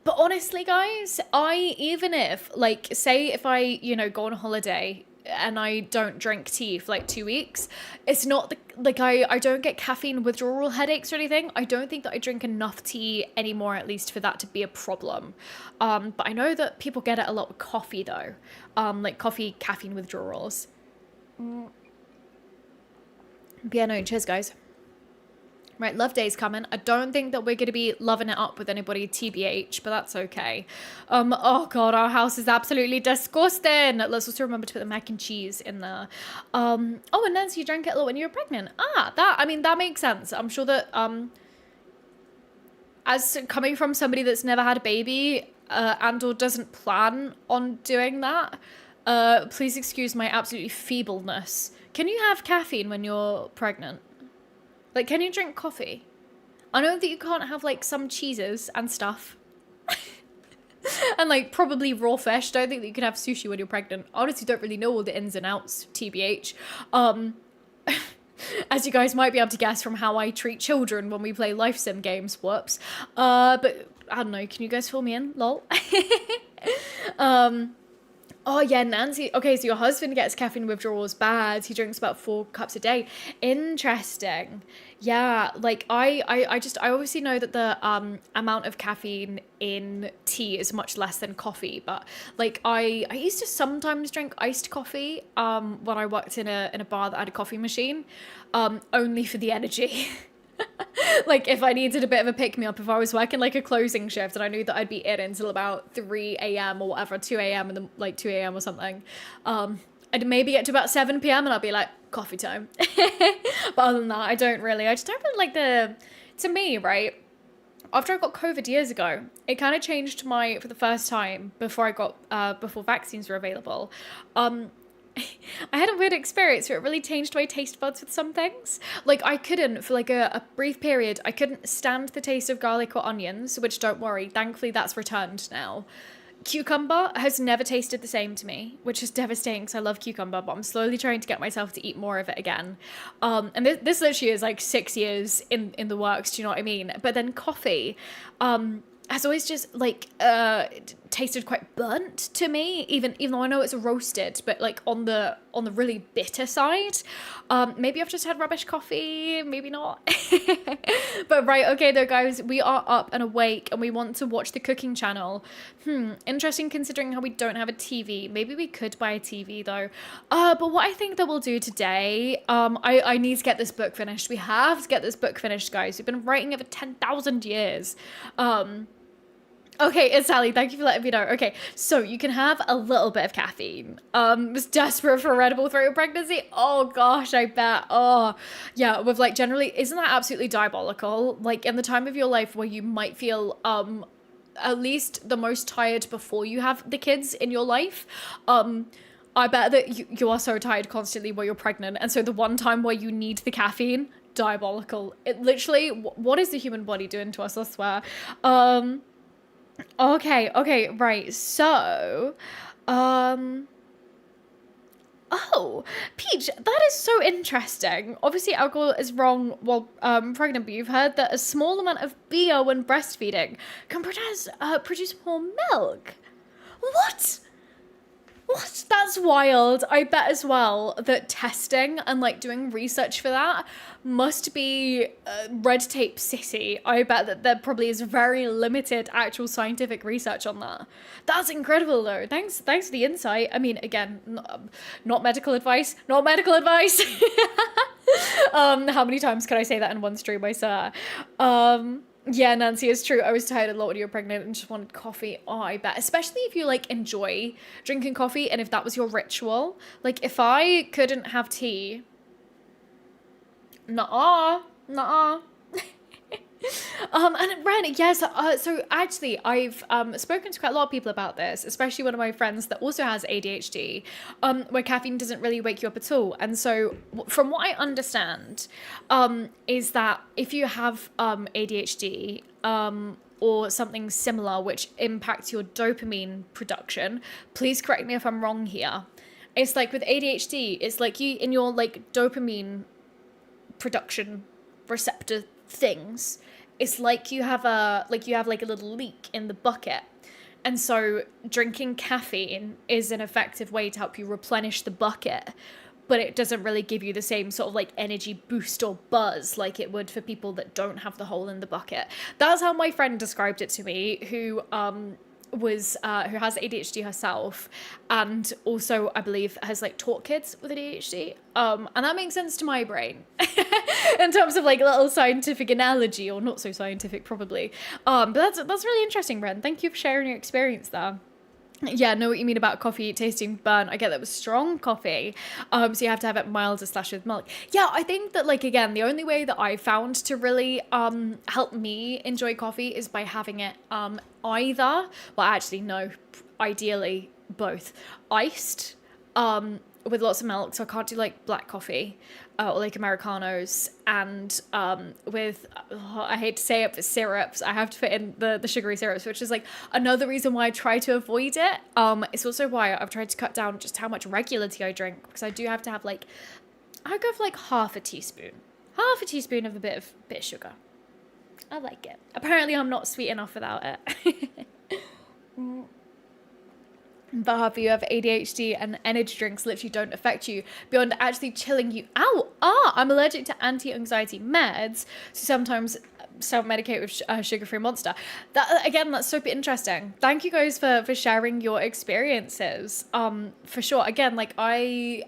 But honestly, guys, even if I, go on holiday and I don't drink tea for like 2 weeks, it's not I don't get caffeine withdrawal headaches or anything. I don't think that I drink enough tea anymore, at least for that to be a problem. But I know that people get it a lot with coffee though. Like coffee caffeine withdrawals. But yeah, no, cheers guys. Right, love day's coming. I don't think that we're going to be loving it up with anybody TBH, but that's okay. Oh god, our house is absolutely disgusting. Let's also remember to put the mac and cheese in there. And Nancy, you drank it a lot when you were pregnant. That makes sense. I'm sure that, as coming from somebody that's never had a baby, and or doesn't plan on doing that, please excuse my absolutely feebleness. Can you have caffeine when you're pregnant? Like, can you drink coffee? I know that you can't have, like, some cheeses and stuff. And, like, probably raw fish. Don't think that you can have sushi when you're pregnant. Honestly, don't really know all the ins and outs, TBH. As you guys might be able to guess from how I treat children when we play life sim games. Whoops. But, I don't know. Can you guys fill me in? Lol. Oh yeah, Nancy. Okay, so your husband gets caffeine withdrawals bad. He drinks about 4 cups a day. Interesting. Yeah, like I obviously know that the amount of caffeine in tea is much less than coffee, but like I used to sometimes drink iced coffee when I worked in a bar that had a coffee machine, only for the energy. Like if I needed a bit of a pick me up, if I was working like a closing shift and I knew that I'd be in until about 3 a.m. or whatever, 2 a.m. and then like 2 a.m. or something. I'd maybe get to about 7 p.m. and I'd be like, coffee time. But other than that, I just don't really like to me, right? After I got COVID years ago, it kind of changed for the first time before before vaccines were available. Um, I had a weird experience where it really changed my taste buds with some things. Like I couldn't, for like a brief period, I couldn't stand the taste of garlic or onions, which don't worry, thankfully that's returned now. Cucumber has never tasted the same to me, which is devastating because I love cucumber, but I'm slowly trying to get myself to eat more of it again. And this literally is like 6 years in the works, do you know what I mean? But then coffee, has always just like tasted quite burnt to me, even though I know it's roasted, but like on the really bitter side. Maybe I've just had rubbish coffee, maybe not. But right, okay though guys, we are up and awake and we want to watch the cooking channel. Interesting considering how we don't have a TV. Maybe we could buy a TV though. But what I think that we'll do today, I need to get this book finished. We have to get this book finished, guys. We've been writing it for 10,000 years. Okay, it's Sally. Thank you for letting me know. Okay, so you can have a little bit of caffeine. Was desperate for a Red Bull through pregnancy. Oh gosh, I bet. Oh, yeah. With like generally, isn't that absolutely diabolical? Like in the time of your life where you might feel at least the most tired before you have the kids in your life. I bet that you are so tired constantly while you're pregnant, and so the one time where you need the caffeine, diabolical. It literally, what is the human body doing to us? I swear. Okay, right. So, oh, Peach, that is so interesting. Obviously, alcohol is wrong while pregnant, but you've heard that a small amount of BO when breastfeeding can produce more milk. What? What? That's wild. I bet as well that testing and like doing research for that must be red tape city. I bet that there probably is very limited actual scientific research on that. That's incredible though. Thanks for the insight. I mean, again, not medical advice. Not medical advice. How many times can I say that in one stream, I swear? Yeah, Nancy, it's true. I was tired a lot when you were pregnant and just wanted coffee. Oh, I bet. Especially if you like enjoy drinking coffee and if that was your ritual. Like if I couldn't have tea, nuh-uh. And Ren, yes, so actually I've spoken to quite a lot of people about this, especially one of my friends that also has ADHD, where caffeine doesn't really wake you up at all. And so from what I understand, is that if you have ADHD, or something similar which impacts your dopamine production, please correct me if I'm wrong here. It's like with ADHD, it's like you in your like dopamine production receptor things, it's like you have a little leak in the bucket, and so drinking caffeine is an effective way to help you replenish the bucket, but it doesn't really give you the same sort of like energy boost or buzz like it would for people that don't have the hole in the bucket. That's how my friend described it to me, who has ADHD herself, and also I believe has like taught kids with ADHD. And that makes sense to my brain in terms of like a little scientific analogy, or not so scientific probably. But that's really interesting, Ren. Thank you for sharing your experience there. Yeah, know what you mean about coffee tasting burnt. I get that with strong coffee. So you have to have it milder / with milk. Yeah, I think that like again, the only way that I found to really help me enjoy coffee is by having it either, well actually no, ideally both, iced with lots of milk, so I can't do like black coffee or like Americanos, and with, I hate to say it, but syrups. I have to put in the sugary syrups, which is like another reason why I try to avoid it. It's also why I've tried to cut down just how much regular tea I drink, because I do have to have like, I go for like half a teaspoon of a bit of sugar. I like it. Apparently I'm not sweet enough without it. But however, you have ADHD and energy drinks literally don't affect you beyond actually chilling you out. I'm allergic to anti-anxiety meds, so sometimes self-medicate with sugar-free Monster. That again, that's super interesting. Thank you guys for sharing your experiences. For sure. Again, like I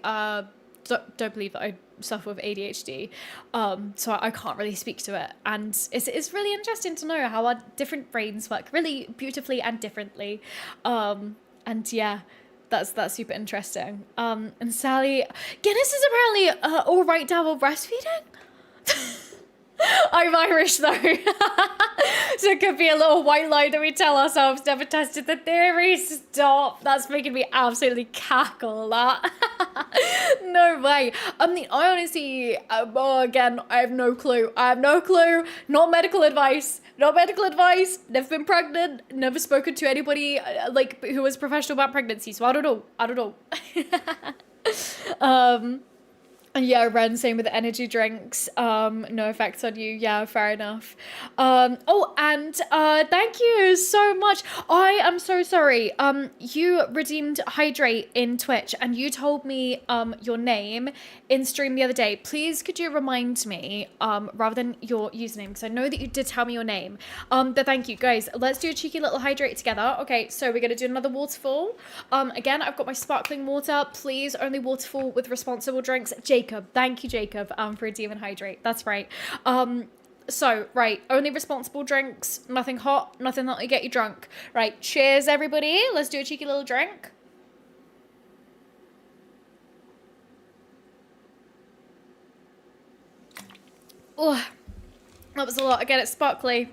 don't believe that I suffer with ADHD, so I can't really speak to it, and it's really interesting to know how our different brains work really beautifully and differently. And yeah, that's super interesting. And Sally, Guinness is apparently all right to have while breastfeeding. I'm Irish though, so it could be a little white lie that we tell ourselves. Never tested the theory. Stop. That's making me absolutely cackle. That. No way. I mean, I honestly, again, I have no clue. Not medical advice. Not medical advice. Never been pregnant. Never spoken to anybody like who was professional about pregnancy. So I don't know. And yeah, Ren, same with the energy drinks. No effects on you. Yeah, fair enough. Oh, and thank you so much. I am so sorry. You redeemed Hydrate in Twitch and you told me your name in stream the other day. Please could you remind me rather than your username, because I know that you did tell me your name. But thank you guys. Let's do a cheeky little hydrate together. Okay, so we're gonna do another waterfall. Again, I've got my sparkling water. Please only waterfall with responsible drinks. Jacob, thank you, Jacob, for a demon hydrate. That's right. So, right, only responsible drinks, nothing hot, nothing that'll get you drunk. Right, cheers, everybody. Let's do a cheeky little drink. Oh, that was a lot. Again, it's sparkly.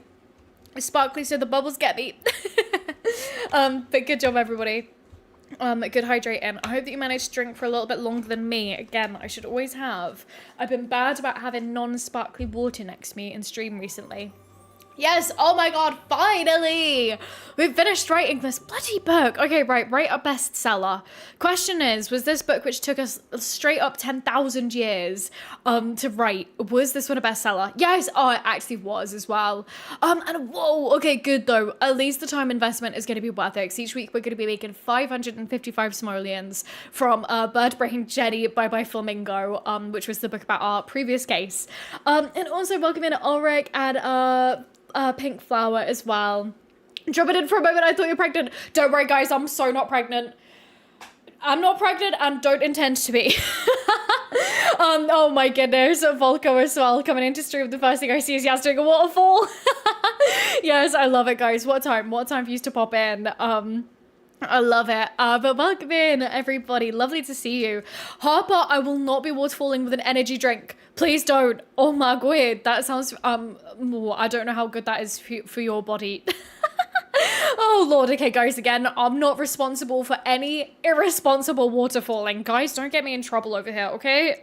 It's sparkly, so the bubbles get me. But good job, everybody. Good hydrating. I hope that you managed to drink for a little bit longer than me. Again, I should always have. I've been bad about having non-sparkly water next to me in stream recently. Yes, oh my god, finally! We've finished writing this bloody book. Okay, right, write a bestseller. Question is, was this book, which took us straight up 10,000 years to write, was this one a bestseller? Yes, oh, it actually was as well. And whoa, okay, good though. At least the time investment is going to be worth it, because each week we're going to be making 555 simoleons from Bird Brain Jenny by Flamingo, which was the book about our previous case. And also welcome in Ulrich and Pink Flower as well. Drop it in for a moment. I thought you were pregnant. Don't worry, guys. I'm so not pregnant. I'm not pregnant and don't intend to be. Oh my goodness. Volko as well coming into stream. The first thing I see is Yas doing a waterfall. Yes, I love it, guys. What time for you to pop in? I love it. But welcome in, everybody. Lovely to see you. Harper, I will not be waterfalling with an energy drink. Please don't. Oh my god. That sounds, I don't know how good that is for your body. Oh lord. Okay, guys, again, I'm not responsible for any irresponsible waterfalling. Guys, don't get me in trouble over here, okay?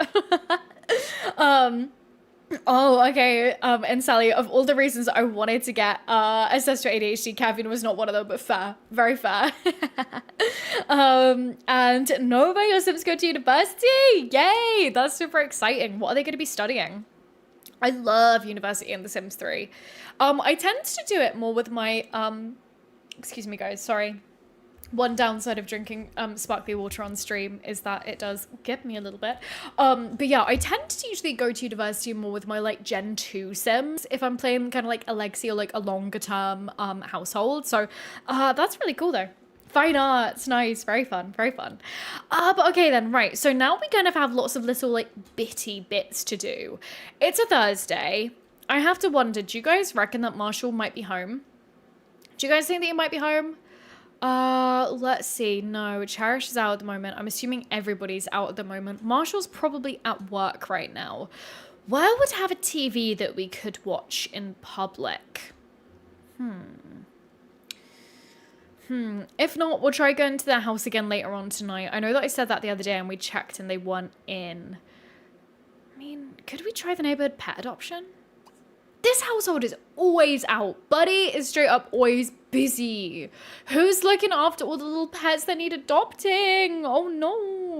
Oh, okay. And Sally, of all the reasons I wanted to get assessed for ADHD, caffeine was not one of them, but fair. Very fair. And Nova, your Sims go to university. Yay! That's super exciting. What are they going to be studying? I love university in The Sims 3. I tend to do it more with my, excuse me, guys, sorry. One downside of drinking sparkly water on stream is that it does get me a little bit. But yeah, I tend to usually go to university more with my like Gen 2 Sims if I'm playing kind of like a legacy or like a longer term household. So that's really cool though. Fine arts, nice, very fun, very fun. But okay then, right. So now we kind of have lots of little like bitty bits to do. It's a Thursday. I have to wonder, do you guys reckon that Marshall might be home? Do you guys think that he might be home? Let's see. No, Cherish is out at the moment. I'm assuming everybody's out at the moment. Marshall's probably at work right now. Where would have a TV that we could watch in public? If not, we'll try going to their house again later on tonight. I know that I said that the other day and we checked and they weren't in. I mean, could we try the neighborhood pet adoption? This household is always out. Buddy is straight up always busy. Who's looking after all the little pets that need adopting? Oh no.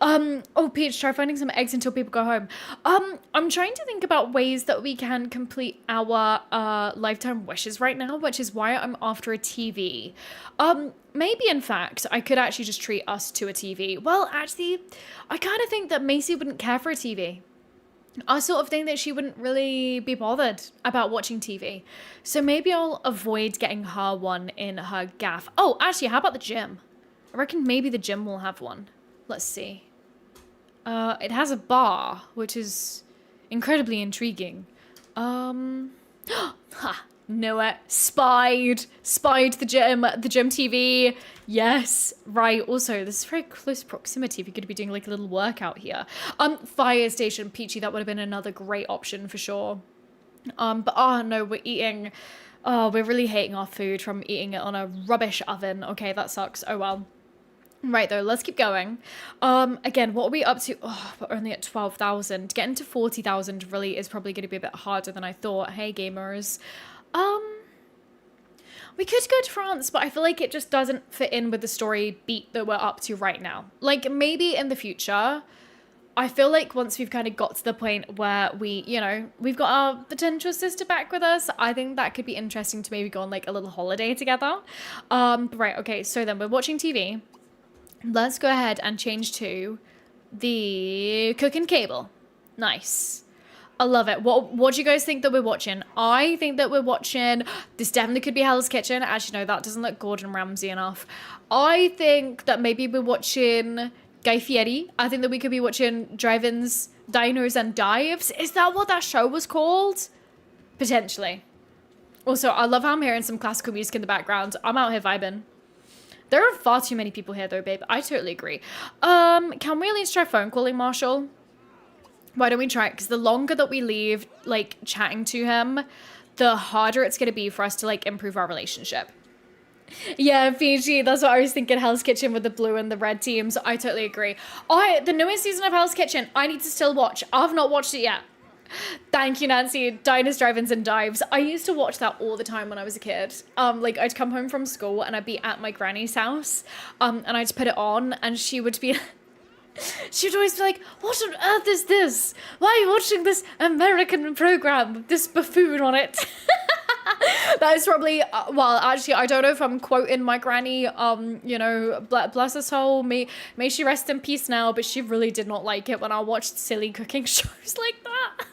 no. Oh, Peach, try finding some eggs until people go home. I'm trying to think about ways that we can complete our lifetime wishes right now, which is why I'm after a TV. Maybe in fact, I could actually just treat us to a TV. Well, actually, I kind of think that Macy wouldn't care for a TV. I sort of think that she wouldn't really be bothered about watching TV. So maybe I'll avoid getting her one in her gaff. Oh, actually, how about the gym? I reckon maybe the gym will have one. Let's see. It has a bar, which is incredibly intriguing. Ha, know it. Spied the gym TV. Yes, right. Also, this is very close proximity if you're going to be doing like a little workout here. Fire station, Peachy, that would have been another great option for sure. But oh no, we're really hating our food from eating it on a rubbish oven. Okay, that sucks. Oh well. Right though, let's keep going. Again, what are we up to? Oh, we're only at 12,000. Getting to 40,000 really is probably going to be a bit harder than I thought. Hey gamers. We could go to France, but I feel like it just doesn't fit in with the story beat that we're up to right now. Like maybe in the future, I feel like once we've kind of got to the point where we've got our potential sister back with us, I think that could be interesting to maybe go on like a little holiday together. Right, okay, so then we're watching TV. Let's go ahead and change to the cooking cable. Nice. I love it. What do you guys think that we're watching? I think that we're watching, this definitely could be Hell's Kitchen. Actually, no, that doesn't look Gordon Ramsay enough. I think that maybe we're watching Guy Fieri. I think that we could be watching Drive-Ins, Diners and Dives. Is that what that show was called? Potentially. Also, I love how I'm hearing some classical music in the background. I'm out here vibing. There are far too many people here though, babe. I totally agree. Can we at least try phone calling Marshall? Why don't we try it? Because the longer that we leave, like, chatting to him, the harder it's going to be for us to, like, improve our relationship. Yeah, Fiji, that's what I was thinking. Hell's Kitchen with the blue and the red teams. I totally agree. Oh, the newest season of Hell's Kitchen, I need to still watch. I've not watched it yet. Thank you, Nancy. Diners, Drive-Ins and Dives. I used to watch that all the time when I was a kid. Like, I'd come home from school and I'd be at my granny's house, and I'd put it on and she would be... She'd always be like, what on earth is this? Why are you watching this American program? This buffoon on it. That is probably, well, actually, I don't know if I'm quoting my granny, bless her soul, may she rest in peace now, but she really did not like it when I watched silly cooking shows like that.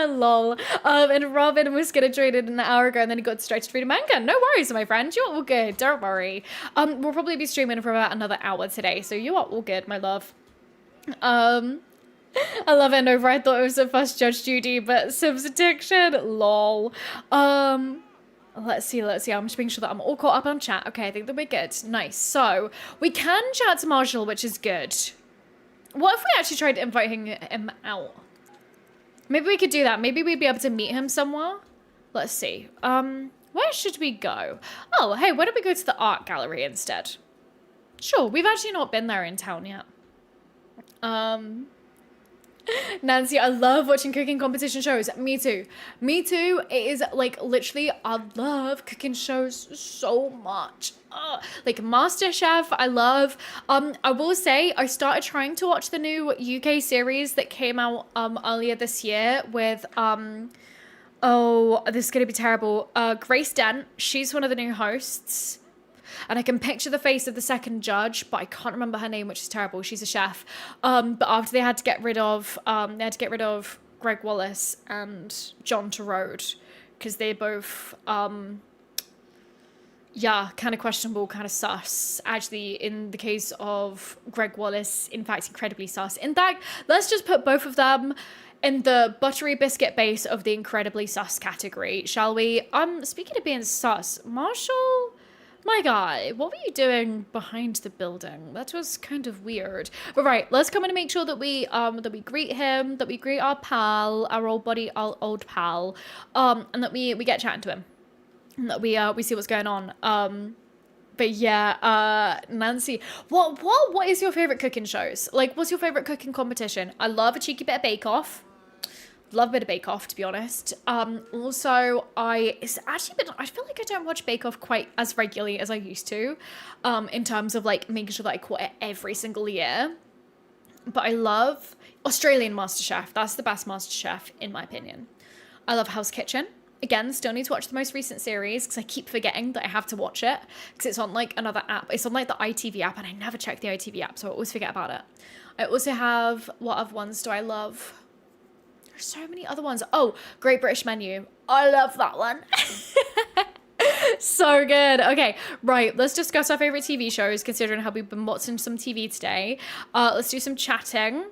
Lol. And Robin was gonna join it an hour ago and then he got distracted to read a manga. No worries, my friend. You're all good. Don't worry. We'll probably be streaming for about another hour today, so you are all good, my love. I love it. Over. I thought it was the first Judge Judy, but Sims addiction. Lol. Let's see. I'm just making sure that I'm all caught up on chat. Okay, I think that we're good. Nice. So we can chat to Marshall, which is good. What if we actually tried inviting him out? Maybe we could do that. Maybe we'd be able to meet him somewhere. Let's see. Where should we go? Oh, hey, why don't we go to the art gallery instead? Sure, we've actually not been there in town yet. Nancy, I love watching cooking competition shows. Me too. It is like literally, I love cooking shows so much. Like MasterChef, I love. I will say I started trying to watch the new UK series that came out earlier this year with oh, this is gonna be terrible. Grace Dent. She's one of the new hosts. And I can picture the face of the second judge, but I can't remember her name, which is terrible. She's a chef. But after they had to get rid of Greg Wallace and John Turode, because they both, kind of questionable, kind of sus. Actually, in the case of Greg Wallace, in fact, incredibly sus. In fact, let's just put both of them in the buttery biscuit base of the incredibly sus category, shall we? Speaking of being sus, Marshall... My guy, what were you doing behind the building? That was kind of weird. But right, let's come in and make sure that we greet him, that we greet our pal, our old buddy, our old pal, and that we get chatting to him, and that we see what's going on. But yeah, Nancy, what is your favorite cooking shows? Like, what's your favorite cooking competition? I love a cheeky bit of Bake Off. love a bit of Bake Off, to be honest. Also, it's actually been, I feel like I don't watch Bake Off quite as regularly as I used to, in terms of like making sure that I caught it every single year. But I love Australian MasterChef. That's the best MasterChef, in my opinion. I love Hell's Kitchen. Again, still need to watch the most recent series because I keep forgetting that I have to watch it because it's on like another app. It's on like the ITV app and I never check the ITV app, so I always forget about it. I also have, what other ones do I love? There's so many other ones. Oh, Great British Menu. I love that one. So good. Okay, right. Let's discuss our favorite TV shows considering how we've been watching some TV today. Let's do some chatting.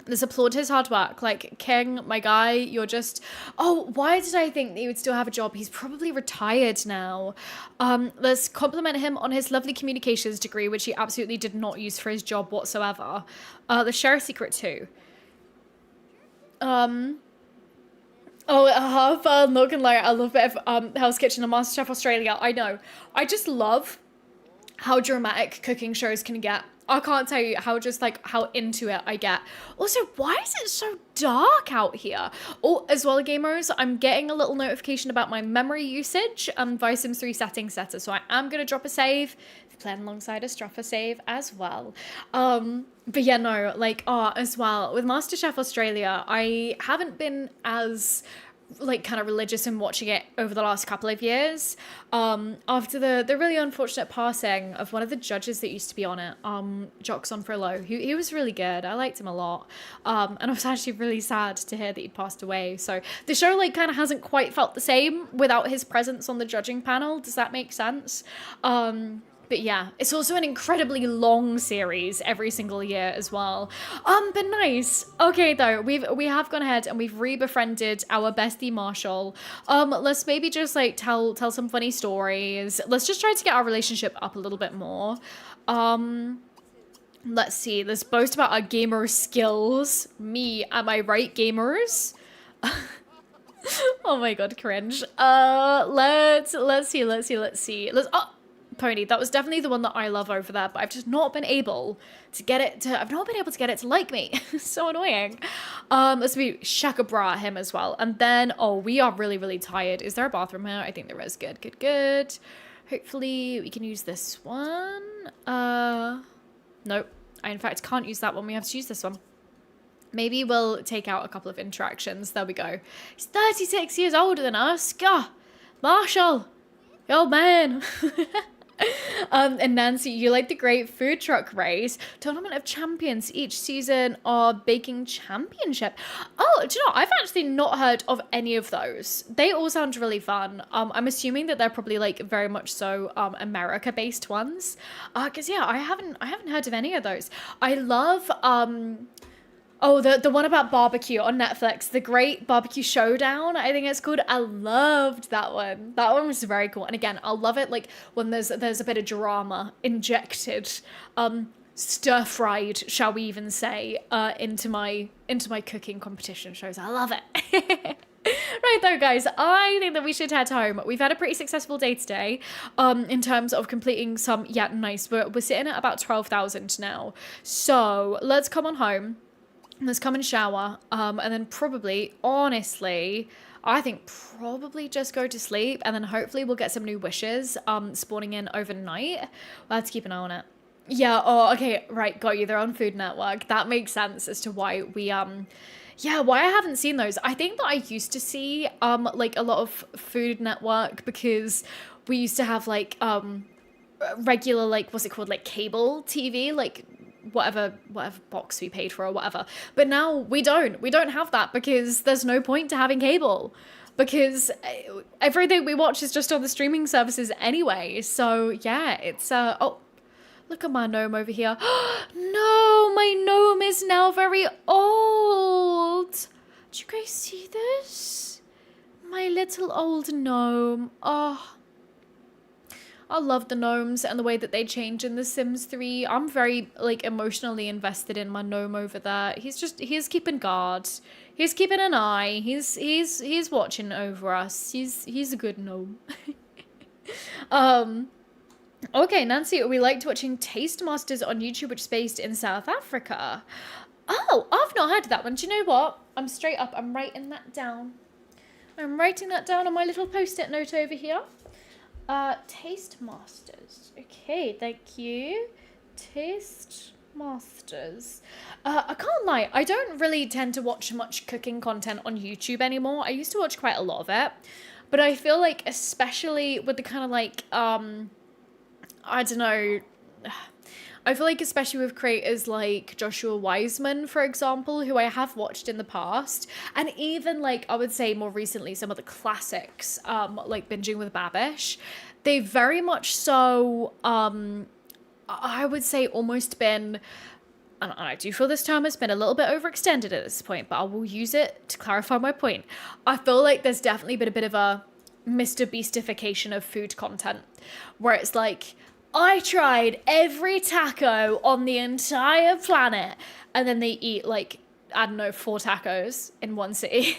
Let's applaud his hard work. Like, King, my guy, you're just... Oh, why did I think that he would still have a job? He's probably retired now. Let's compliment him on his lovely communications degree, which he absolutely did not use for his job whatsoever. Let's share a secret too. Oh, I'm not gonna lie, I love a bit of Hell's Kitchen and MasterChef Australia. I know. I just love how dramatic cooking shows can get. I can't tell you how just like how into it I get. Also, why is it so dark out here? Oh, as well, gamers, I'm getting a little notification about my memory usage via Sims 3 settings setter. So I am gonna drop a save. If you're playing alongside us, drop a save as well. But yeah, no, like as well with MasterChef Australia, I haven't been as like kind of religious in watching it over the last couple of years after the really unfortunate passing of one of the judges that used to be on it, Joxon Frillo. He was really good. I liked him a lot, and I was actually really sad to hear that he'd passed away. So the show like kind of hasn't quite felt the same without his presence on the judging panel. Does that make sense? But yeah, it's also an incredibly long series every single year as well. But nice. Okay, though, we have gone ahead and we've re-befriended our bestie Marshall. Let's maybe just like tell some funny stories. Let's just try to get our relationship up a little bit more. Let's see. Let's boast about our gamer skills. Me, am I right, gamers? Oh my god, cringe. Let's see. Oh, Pony, that was definitely the one that I love over there, but I've just not been able to get it to, I've not been able to get it to like me. So annoying. Let's be Shaka Bra at him as well. And then, oh, we are really, really tired. Is there a bathroom here? I think there is. Good. Hopefully we can use this one. Nope. I, in fact, can't use that one. We have to use this one. Maybe we'll take out a couple of interactions. There we go. He's 36 years older than us. Gah! Marshall! Yo, man! And Nancy, you like the great food truck race, tournament of champions each season, or baking championship. Oh, do you know, I've actually not heard of any of those. They all sound really fun. I'm assuming that they're probably like very much so America based ones, because yeah, I haven't heard of any of those. I love oh, the one about barbecue on Netflix, The Great Barbecue Showdown, I think it's called. I loved that one. That one was very cool. And again, I love it like when there's a bit of drama injected, stir-fried, shall we even say, into my cooking competition shows. I love it. Right though, guys, I think that we should head home. We've had a pretty successful day today, in terms of completing some, yeah, nice. We're sitting at about 12,000 now. So let's come on home. Let's come and shower, and then probably, honestly, I think probably just go to sleep, and then hopefully we'll get some new wishes spawning in overnight. We'll have to keep an eye on it. Yeah, oh, okay, right, got you. They're on Food Network. That makes sense as to why we, yeah, why I haven't seen those. I think that I used to see, like, a lot of Food Network because we used to have, like, regular, like, what's it called, like, cable TV, like, whatever box we paid for or whatever. But now we don't have that because there's no point to having cable because everything we watch is just on the streaming services anyway. So yeah, it's oh, look at my gnome over here. No, my gnome is now very old. Do you guys see this? My little old gnome. Oh, I love the gnomes and the way that they change in The Sims 3. I'm very, like, emotionally invested in my gnome over there. He's keeping guard. He's keeping an eye. He's watching over us. He's a good gnome. Okay, Nancy, we liked watching Taste Masters on YouTube, which is based in South Africa. Oh, I've not heard of that one. Do you know what? I'm straight up. I'm writing that down. I'm writing that down on my little post-it note over here. Taste Masters. Okay, thank you. Taste Masters. I can't lie. I don't really tend to watch much cooking content on YouTube anymore. I used to watch quite a lot of it. But I feel like, especially with the kind of like, I don't know, I feel like especially with creators like Joshua Wiseman, for example, who I have watched in the past, and even like I would say more recently some of the classics, like Binging with Babish, they've very much so, I would say almost been, and I do feel this term has been a little bit overextended at this point, but I will use it to clarify my point. I feel like there's definitely been a bit of a Mr. Beastification of food content, where it's like, I tried every taco on the entire planet, and then they eat like, I don't know, 4 tacos in one city.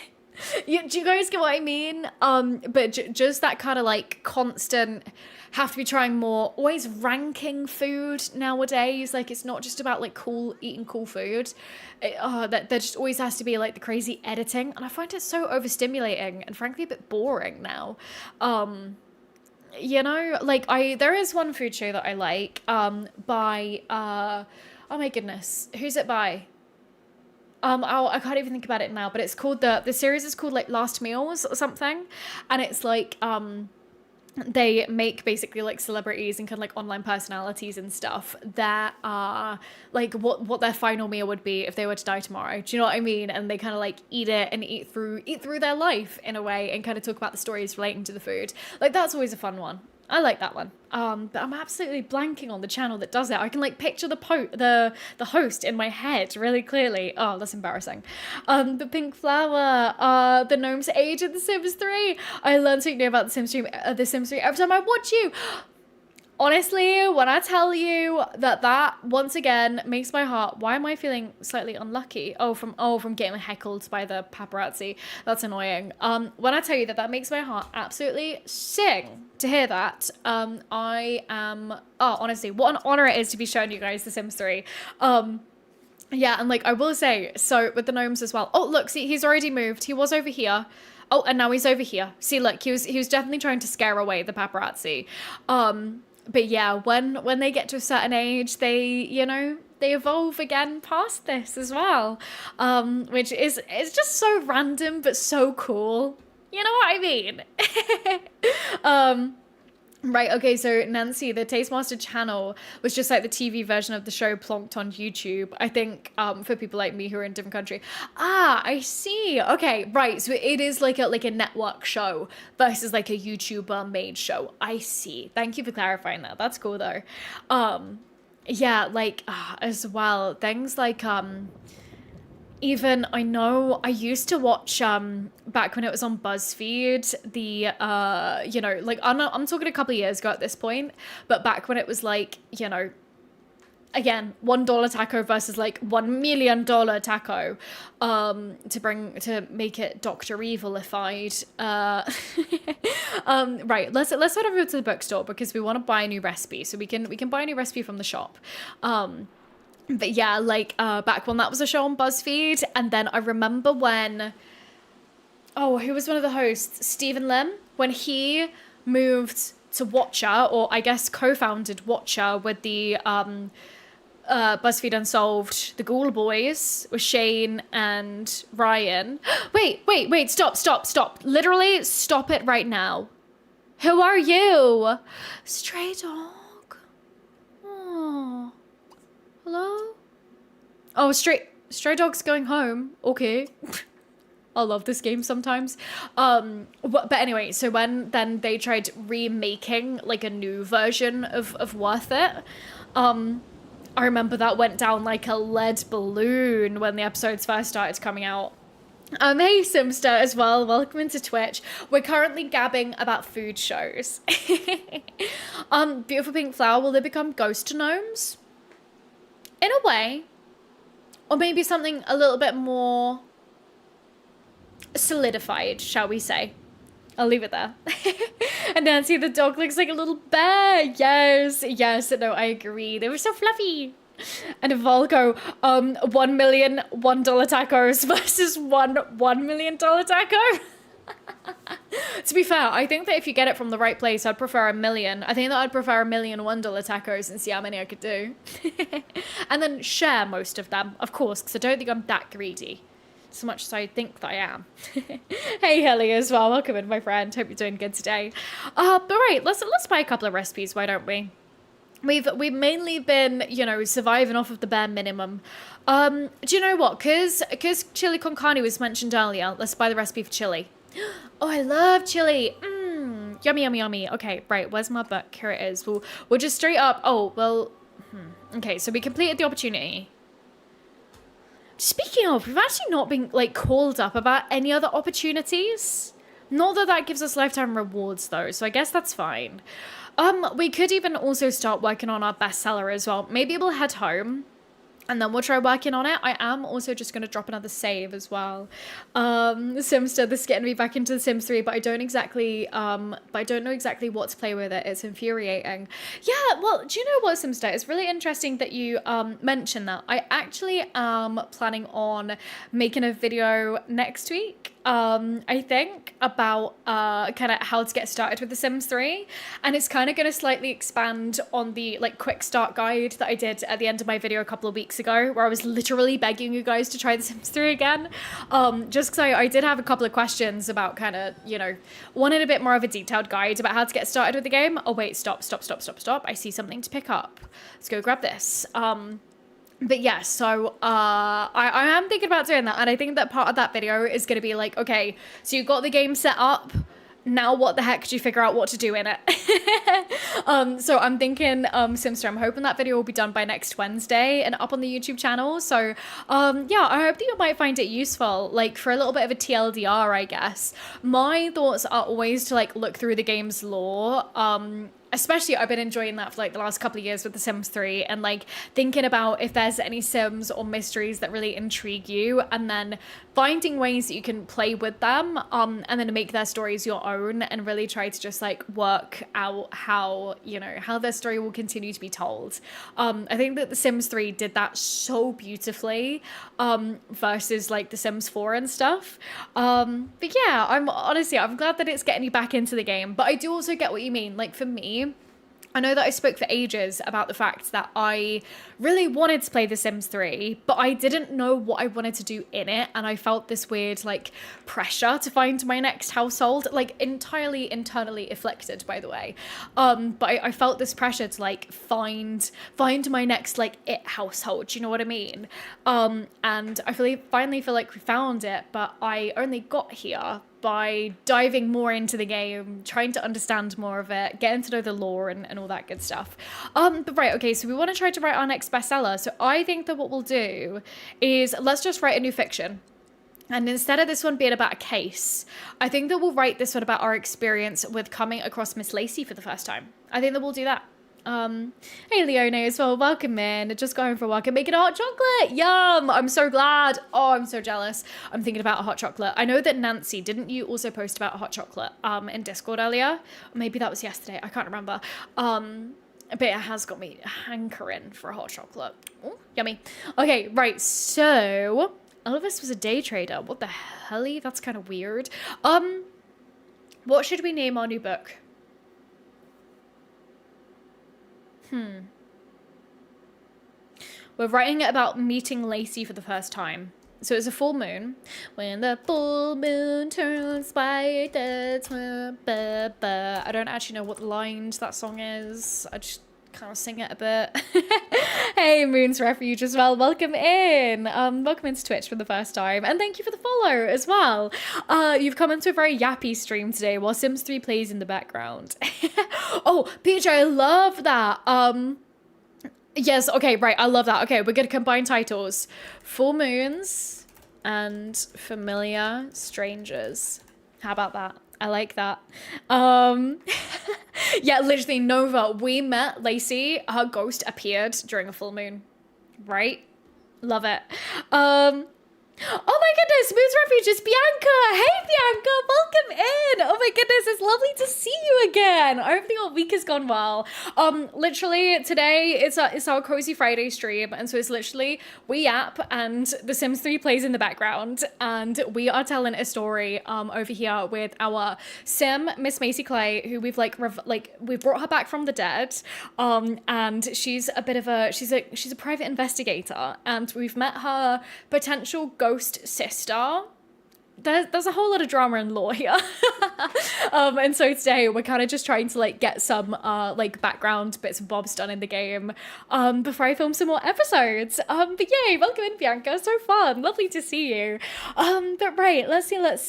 Do you guys get what I mean? But just that kind of like constant have to be trying more, always ranking food nowadays. Like, it's not just about like eating cool food. There just always has to be like the crazy editing, and I find it so overstimulating and frankly a bit boring now. You know, like there is one food show that I like, by, oh my goodness, who's it by? I can't even think about it now, but it's called, the series is called like Last Meals or something. And it's like, they make basically like celebrities and kind of like online personalities and stuff that are like what their final meal would be if they were to die tomorrow. Do you know what I mean? And they kind of like eat it and eat through their life in a way and kind of talk about the stories relating to the food. Like, that's always a fun one. I like that one. But I'm absolutely blanking on the channel that does it. I can like picture the host in my head really clearly. Oh, that's embarrassing. The Pink Flower, the Gnome's Age in The Sims 3. I learned something new about The Sims 3 every time I watch you. Honestly, when I tell you that once again makes my heart, why am I feeling slightly unlucky? From getting heckled by the paparazzi. That's annoying. When I tell you that makes my heart absolutely sing to hear that. I am, honestly, what an honor it is to be showing you guys The Sims 3. Yeah, and like I will say, so with the gnomes as well. Oh, look, see, he's already moved. He was over here. Oh, and now he's over here. See, look, he was definitely trying to scare away the paparazzi. But yeah, when they get to a certain age, they evolve again past this as well, which is just so random but so cool. You know what I mean? Right, okay, so Nancy, the Tastemaster channel was just like the TV version of the show plonked on YouTube, I think, for people like me who are in a different country. Ah, I see. Okay, right, so it is like a network show versus like a YouTuber made show. I see. Thank you for clarifying that. That's cool though. Yeah, like, as well, things like, even I know I used to watch back when it was on BuzzFeed, the like I'm talking a couple of years ago at this point, but back when it was like, again, $1 taco versus like $1 million taco, to make it Dr. Evilified. Right, let's head over to the bookstore because we want to buy a new recipe, so we can buy a new recipe from the shop. But yeah, like, back when that was a show on BuzzFeed, and then I remember when, who was one of the hosts? Stephen Lim, when he moved to Watcher, or I guess co-founded Watcher with the, BuzzFeed Unsolved, the Ghoul Boys, with Shane and Ryan. Wait, stop. Literally, stop it right now. Who are you? Stray dog. Oh. Hello? Oh, Stray Dog's going home. Okay. I love this game sometimes. But anyway, so when then they tried remaking like a new version of Worth It, I remember that went down like a lead balloon when the episodes first started coming out. Hey Simster as well, welcome into Twitch. We're currently gabbing about food shows. Beautiful Pink Flower, will they become ghost gnomes? In a way, or maybe something a little bit more solidified, shall we say. I'll leave it there. And Nancy, the dog looks like a little bear. Yes, no, I agree. They were so fluffy. And if I'll go 1 million $1 tacos versus $1 million taco. To be fair, I think that if you get it from the right place, I'd prefer a million. I think that I'd prefer a million $1 tacos and see how many I could do. And then share most of them, of course, because I don't think I'm that greedy. So much as I think that I am. Hey, Helly as well. Welcome in, my friend. Hope you're doing good today. But right, let's buy a couple of recipes, why don't we? We've mainly been, you know, surviving off of the bare minimum. Do you know what? Because chili con carne was mentioned earlier, let's buy the recipe for chili. Oh, I love chili. Yummy, yummy, yummy. Okay, right. Where's my book? Here it is. We'll just straight up. Oh, well. Okay, so we completed the opportunity. Speaking of, we've actually not been like called up about any other opportunities. Not that that gives us lifetime rewards though, so I guess that's fine. We could even also start working on our bestseller as well. Maybe we'll head home and then we'll try working on it. I am also just going to drop another save as well. Simster, this is getting me back into The Sims 3, but I don't know exactly what to play with it. It's infuriating. Yeah, well, do you know what, Simster? It's really interesting that you mentioned that. I actually am planning on making a video next week. I think about kind of how to get started with The Sims 3, and it's kind of going to slightly expand on the like quick start guide that I did at the end of my video a couple of weeks ago, where I was literally begging you guys to try The Sims 3 again, just because I did have a couple of questions about kind of, you know, wanted a bit more of a detailed guide about how to get started with the game. Oh wait, stop, I see something to pick up. Let's go grab this. But yeah, so I am thinking about doing that, and I think that part of that video is going to be like, okay, so you got the game set up, now what the heck do you figure out what to do in it? So I'm thinking, Simster, I'm hoping that video will be done by next Wednesday and up on the YouTube channel. So yeah, I hope that you might find it useful, like for a little bit of a TLDR, I guess. My thoughts are always to like look through the game's lore. Especially I've been enjoying that for like the last couple of years with The Sims 3, and like thinking about if there's any Sims or mysteries that really intrigue you, and then finding ways that you can play with them, and then make their stories your own, and really try to just like work out how, you know, how their story will continue to be told. I think that The Sims 3 did that so beautifully, versus like The Sims 4 and stuff. But yeah, I'm glad that it's getting you back into the game, but I do also get what you mean. Like for me, I know that I spoke for ages about the fact that I really wanted to play The Sims 3, but I didn't know what I wanted to do in it, and I felt this weird like pressure to find my next household, like entirely internally afflicted, by the way. But I felt this pressure to like find my next like it household, do you know what I mean? And I finally feel like we found it, but I only got here by diving more into the game, trying to understand more of it, getting to know the lore and all that good stuff. But right, okay, so we want to try to write our next bestseller. So I think that what we'll do is let's just write a new fiction. And instead of this one being about a case, I think that we'll write this one about our experience with coming across Miss Lacey for the first time. I think that we'll do that. Hey Leone as well, welcome in. Just going for a walk and making a hot chocolate. Yum! I'm so glad. Oh, I'm so jealous. I'm thinking about a hot chocolate. I know that Nancy, didn't you also post about a hot chocolate in Discord earlier? Or maybe that was yesterday. I can't remember. But it has got me hankering for a hot chocolate. Ooh, yummy. Okay, right. So Elvis was a day trader. What the hell? That's kind of weird. What should we name our new book? We're writing it about meeting Lacey for the first time. So it's a full moon. When the full moon turns white, that's when... I don't actually know what line that song is. I just kind of sing it a bit. Hey, Moon's Refuge as well. Welcome in. Welcome into Twitch for the first time. And thank you for the follow as well. You've come into a very yappy stream today while Sims 3 plays in the background. Oh, PJ, I love that. Yes, okay, right, I love that. Okay, we're gonna combine titles. Full Moons and Familiar Strangers. How about that? I like that. Yeah, literally, Nova, we met Lacey. Her ghost appeared during a full moon. Right? Love it. Oh my goodness, Moon's Refuge is Bianca. Hey, Bianca, welcome in. Oh my goodness, it's lovely to see you again. I hope your week has gone well. Literally today it's our Cosy Friday stream, and so it's literally we app and The Sims 3 plays in the background, and we are telling a story over here with our sim Miss Macy Clay, who we've we've brought her back from the dead, and she's a bit of a she's a private investigator, and we've met her potential ghost sister. There's a whole lot of drama and law here. And so today we're kind of just trying to like get some background bits and bobs done in the game before I film some more episodes. But yay, welcome in, Bianca. So fun. Lovely to see you. But right, let's see. Let's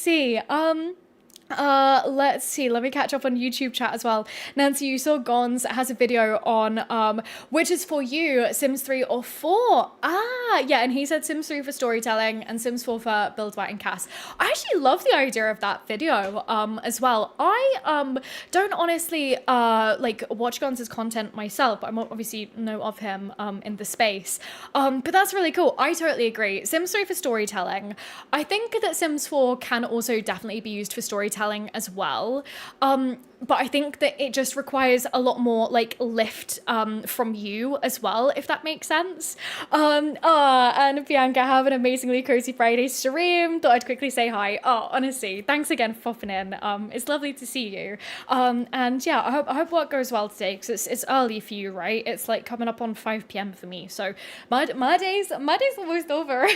see, let me catch up on YouTube chat as well. Nancy, you saw Gons has a video on which is for you, Sims 3 or 4. Yeah, and he said Sims 3 for storytelling and Sims 4 for build, white, and cast. I actually love the idea of that video as well. I don't honestly watch Gons' content myself, but I'm obviously know of him in the space. But that's really cool. I totally agree. Sims 3 for storytelling. I think that Sims 4 can also definitely be used for storytelling as well, but I think that it just requires a lot more like lift from you as well, if that makes sense. And Bianca, have an amazingly Cozy Friday stream. Thought I'd quickly say hi. Honestly, thanks again for popping in. It's lovely to see you. And yeah, I hope work goes well today, because it's early for you, right? It's like coming up on 5 p.m. for me, so my day's almost over.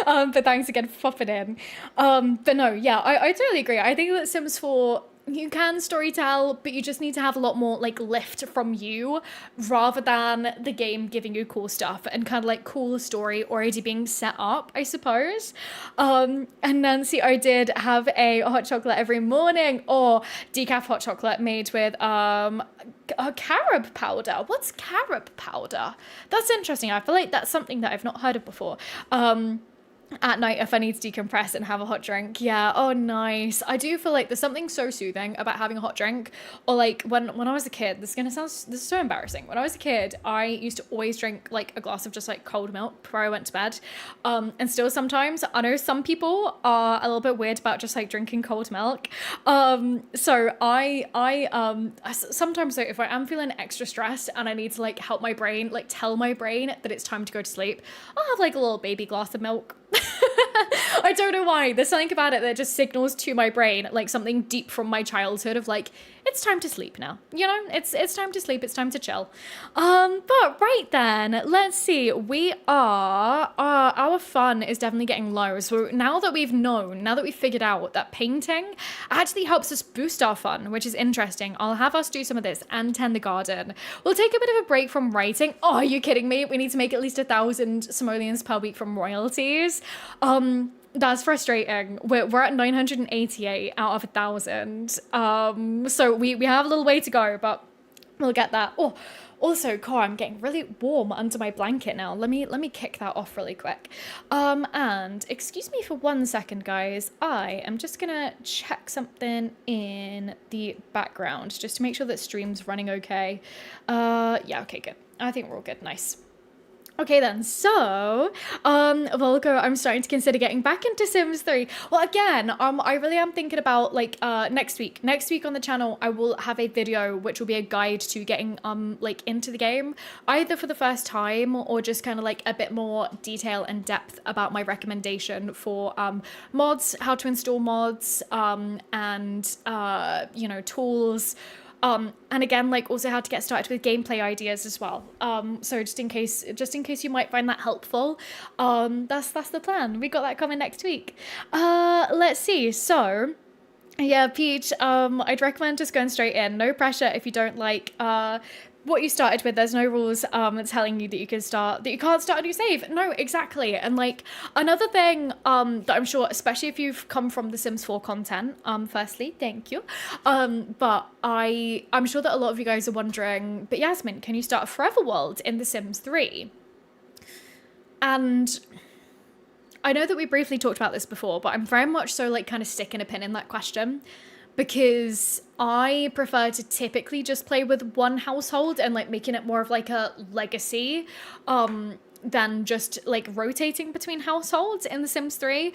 But thanks again for popping in. But no, yeah, I totally agree. I think that Sims 4, you can storytell, but you just need to have a lot more like lift from you, rather than the game giving you cool stuff and kind of like cool story already being set up, I suppose. And Nancy, I did have a hot chocolate every morning, or decaf hot chocolate made with a carob powder. What's carob powder? That's interesting. I feel like that's something that I've not heard of before. At night if I need to decompress and have a hot drink. Yeah, oh nice. I do feel like there's something so soothing about having a hot drink. Or like when I was a kid, this is so embarrassing. When I was a kid, I used to always drink like a glass of just like cold milk before I went to bed. And still sometimes, I know some people are a little bit weird about just like drinking cold milk. So I sometimes though, if I am feeling extra stressed and I need to like help my brain, like tell my brain that it's time to go to sleep, I'll have like a little baby glass of milk. I don't know why. There's something about it that just signals to my brain like something deep from my childhood of like, it's time to sleep now. You know, it's time to sleep. It's time to chill. But right then, let's see. We are our fun is definitely getting low. So now that we've figured out that painting actually helps us boost our fun, which is interesting. I'll have us do some of this and tend the garden. We'll take a bit of a break from writing. Oh, are you kidding me? We need to make at least 1,000 simoleons per week from royalties. That's frustrating. We're at 988 out of 1,000. So we have a little way to go, but we'll get that. Oh, also, Car, I'm getting really warm under my blanket now. Let me kick that off really quick. And excuse me for 1 second, guys. I am just gonna check something in the background just to make sure that stream's running okay. Yeah, okay, good. I think we're all good. Nice. Okay then, so, Volko, I'm starting to consider getting back into Sims 3. Well, again, I really am thinking about, like, next week. Next week on the channel, I will have a video which will be a guide to getting, like, into the game, either for the first time or just kind of, like, a bit more detail and depth about my recommendation for, mods, how to install mods, and, you know, tools. And again, like also how to get started with gameplay ideas as well. So just in case you might find that helpful, that's the plan. We got that coming next week. Let's see. So yeah, Peach, I'd recommend just going straight in. No pressure if you don't like what you started with. There's no rules telling you that you can't start a new save. No, exactly. And like another thing that I'm sure, especially if you've come from the Sims 4 content, firstly, thank you. But I'm sure that a lot of you guys are wondering, but Yasmin, can you start a forever world in the Sims 3? And I know that we briefly talked about this before, but I'm very much so like kind of sticking a pin in that question, because I prefer to typically just play with one household and like making it more of like a legacy than just like rotating between households in The Sims 3.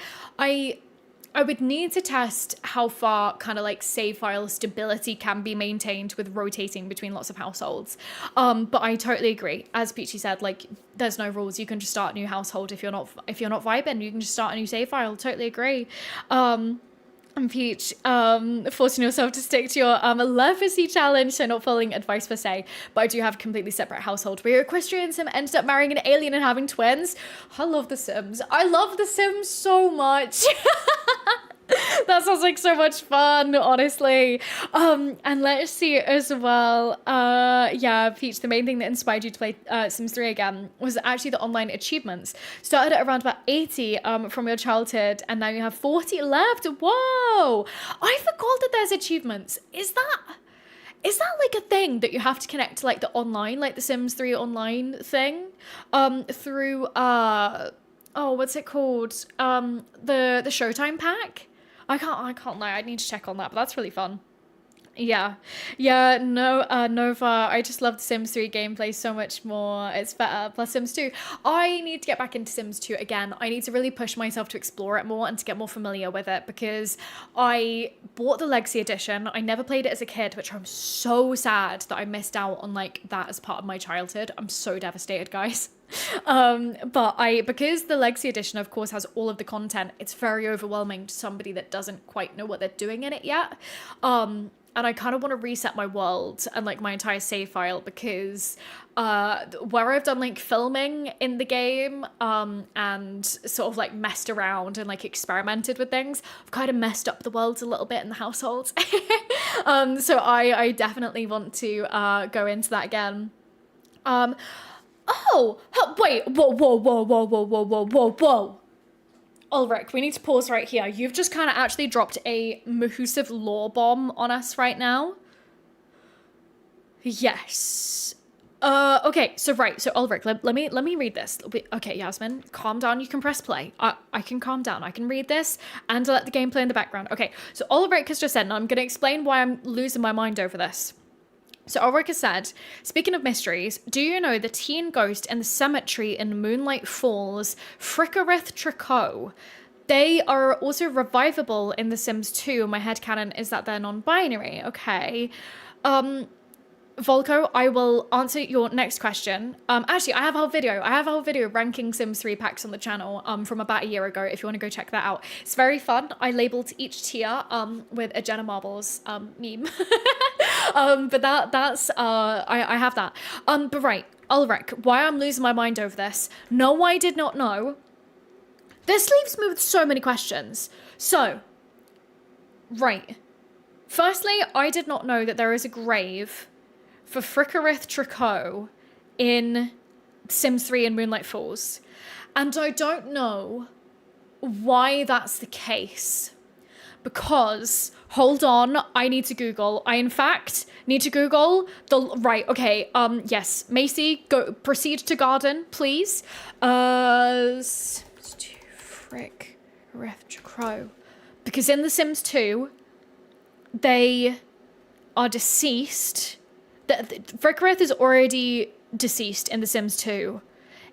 I would need to test how far kind of like save file stability can be maintained with rotating between lots of households. But I totally agree. As Peachy said, like there's no rules. You can just start a new household if you're not vibing. You can just start a new save file. Totally agree. And Peach, forcing yourself to stick to your leprosy challenge, so not following advice per se, but I do have a completely separate household where your equestrian sim ended up marrying an alien and having twins. I love The Sims. I love The Sims so much. That sounds like so much fun, honestly. And let's see as well. Yeah, Peach, the main thing that inspired you to play Sims 3 again was actually the online achievements. Started at around about 80 from your childhood, and now you have 40 left. Whoa! I forgot that there's achievements. Is that like a thing that you have to connect to like the online, like the Sims 3 online thing? Through oh, what's it called? The Showtime pack? I can't lie. I need to check on that, but that's really fun. Yeah, no, Nova, I just love Sims 3 gameplay so much more. It's better. Plus Sims 2. I need to get back into Sims 2 again. I need to really push myself to explore it more and to get more familiar with it, because I bought the Legacy Edition. I never played it as a kid, which I'm so sad that I missed out on like that as part of my childhood. I'm so devastated, guys. But because the Legacy Edition of course has all of the content, it's very overwhelming to somebody that doesn't quite know what they're doing in it yet. And I kind of want to reset my world and like my entire save file, because where I've done like filming in the game and sort of like messed around and like experimented with things, I've kind of messed up the world a little bit in the household. So I definitely want to go into that again. Oh, wait, whoa. Ulrich, we need to pause right here. You've just kind of actually dropped a massive lore bomb on us right now. Yes. Okay, so Ulrich, let me read this. Okay, Yasmin, calm down. You can press play. I can calm down. I can read this and let the game play in the background. Okay, so Ulrich has just said, and I'm going to explain why I'm losing my mind over this. So Ulrich has said, speaking of mysteries, do you know the teen ghost in the cemetery in Moonlight Falls, Frickarith Tricot? They are also revivable in The Sims 2. My headcanon is that they're non-binary. Okay. Volko, I will answer your next question. Actually, I have a whole video ranking Sims 3 packs on the channel from about a year ago, if you want to go check that out. It's very fun. I labeled each tier with a Jenna Marbles meme. But that's I have that. But right, Ulrich, why I'm losing my mind over this. No, I did not know. This leaves me with so many questions. So, right. Firstly, I did not know that there is a grave for Frickarith Tricot in Sims 3 and Moonlight Falls. And I don't know why that's the case. Because, hold on, I need to Google. I, in fact, need to Google the... Right, okay, yes. Macy, go proceed to garden, please. Frickarith Tricot. Because in The Sims 2, they are deceased... Frickarith is already deceased in The Sims 2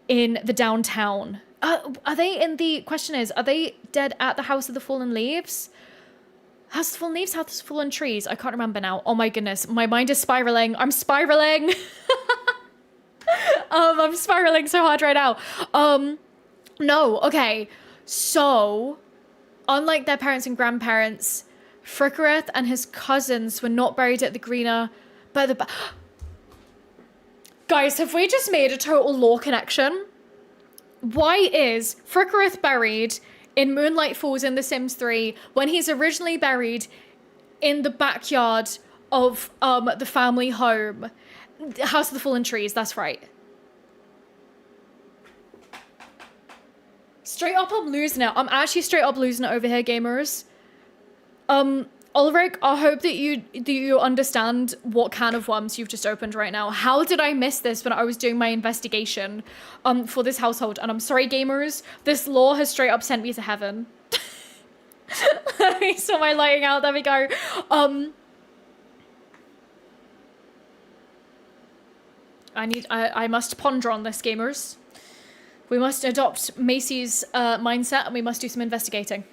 in the downtown. Are they in the... Question is, are they dead at the House of the Fallen Leaves? House of the Fallen Leaves? House of the Fallen Trees? I can't remember now. Oh my goodness. My mind is spiraling. I'm spiraling. I'm spiraling so hard right now. No, okay. So, unlike their parents and grandparents, Frickarith and his cousins were not buried at the greener... Guys, have we just made a total lore connection? Why is Frickarith buried in Moonlight Falls in The Sims 3 when he's originally buried in the backyard of the family home? House of the Fallen Trees, that's right. Straight up, I'm losing it. I'm actually straight up losing it over here, gamers. Ulrich, I hope that you understand what can of worms you've just opened right now. How did I miss this when I was doing my investigation for this household? And I'm sorry, gamers, this lore has straight up sent me to heaven. I saw my lighting out, there we go. I must ponder on this, gamers. We must adopt Macy's mindset and we must do some investigating.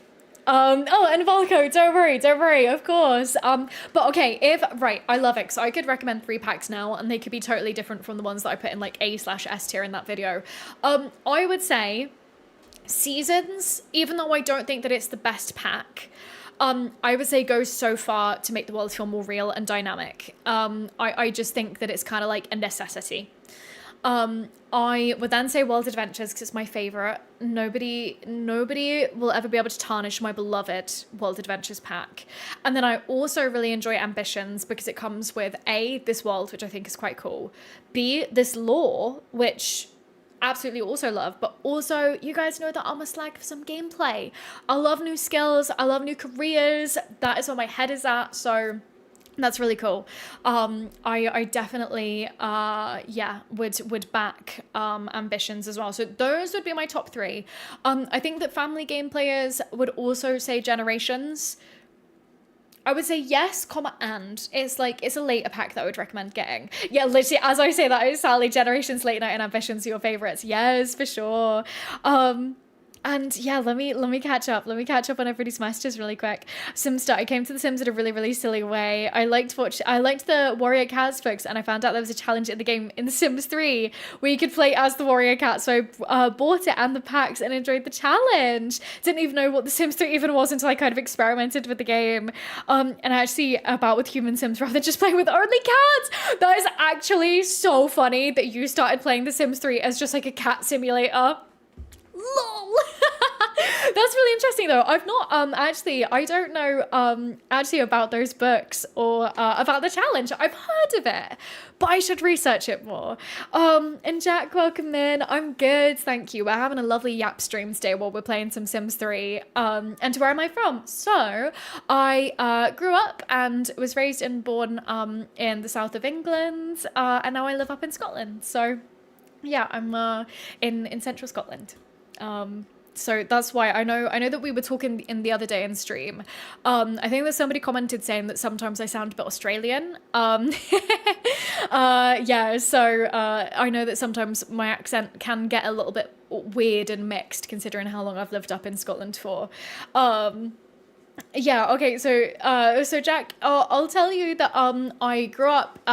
Oh, and Volko, don't worry, of course. But okay, right, I love it. So I could recommend 3 packs now, and they could be totally different from the ones that I put in like A/S tier in that video. I would say Seasons, even though I don't think that it's the best pack, I would say goes so far to make the world feel more real and dynamic. I just think that it's kind of like a necessity. I would then say World Adventures because it's my favorite. Nobody will ever be able to tarnish my beloved World Adventures pack. And then I also really enjoy Ambitions because it comes with A, this world, which I think is quite cool. B, this lore, which absolutely also love, but also you guys know that I'm a slag for some gameplay. I love new skills. I love new careers. That is where my head is at. So that's really cool. I definitely would back Ambitions as well. So those would be my top 3. I think that family game players would also say Generations. I would say yes, and it's a later pack that I would recommend getting. Yeah, literally, as I say that, it's Sally, Generations, Late Night, and Ambitions are your favorites. Yes, for sure. And yeah, let me catch up. Let me catch up on everybody's messages really quick. Simster, I came to The Sims in a really, really silly way. I liked the Warrior Cats books, and I found out there was a challenge in the game in The Sims 3 where you could play as the Warrior Cat. So I bought it and the packs and enjoyed the challenge. Didn't even know what The Sims 3 even was until I kind of experimented with the game. And actually about with human Sims rather than just playing with only cats. That is actually so funny that you started playing The Sims 3 as just like a cat simulator. Lol. That's really interesting though. I've not I don't know actually about those books or about the challenge. I've heard of it, but I should research it more. And Jack, welcome in. I'm good, thank you. We're having a lovely yap stream today while we're playing some Sims 3. And where am I from? So I grew up and was raised and born in the south of England, and now I live up in Scotland. So yeah, I'm in central Scotland. So that's why I know that we were talking in the other day in stream. I think that somebody commented saying that sometimes I sound a bit Australian. Yeah, so I know that sometimes my accent can get a little bit weird and mixed considering how long I've lived up in Scotland for. Yeah, okay, so Jack, I'll tell you that I grew up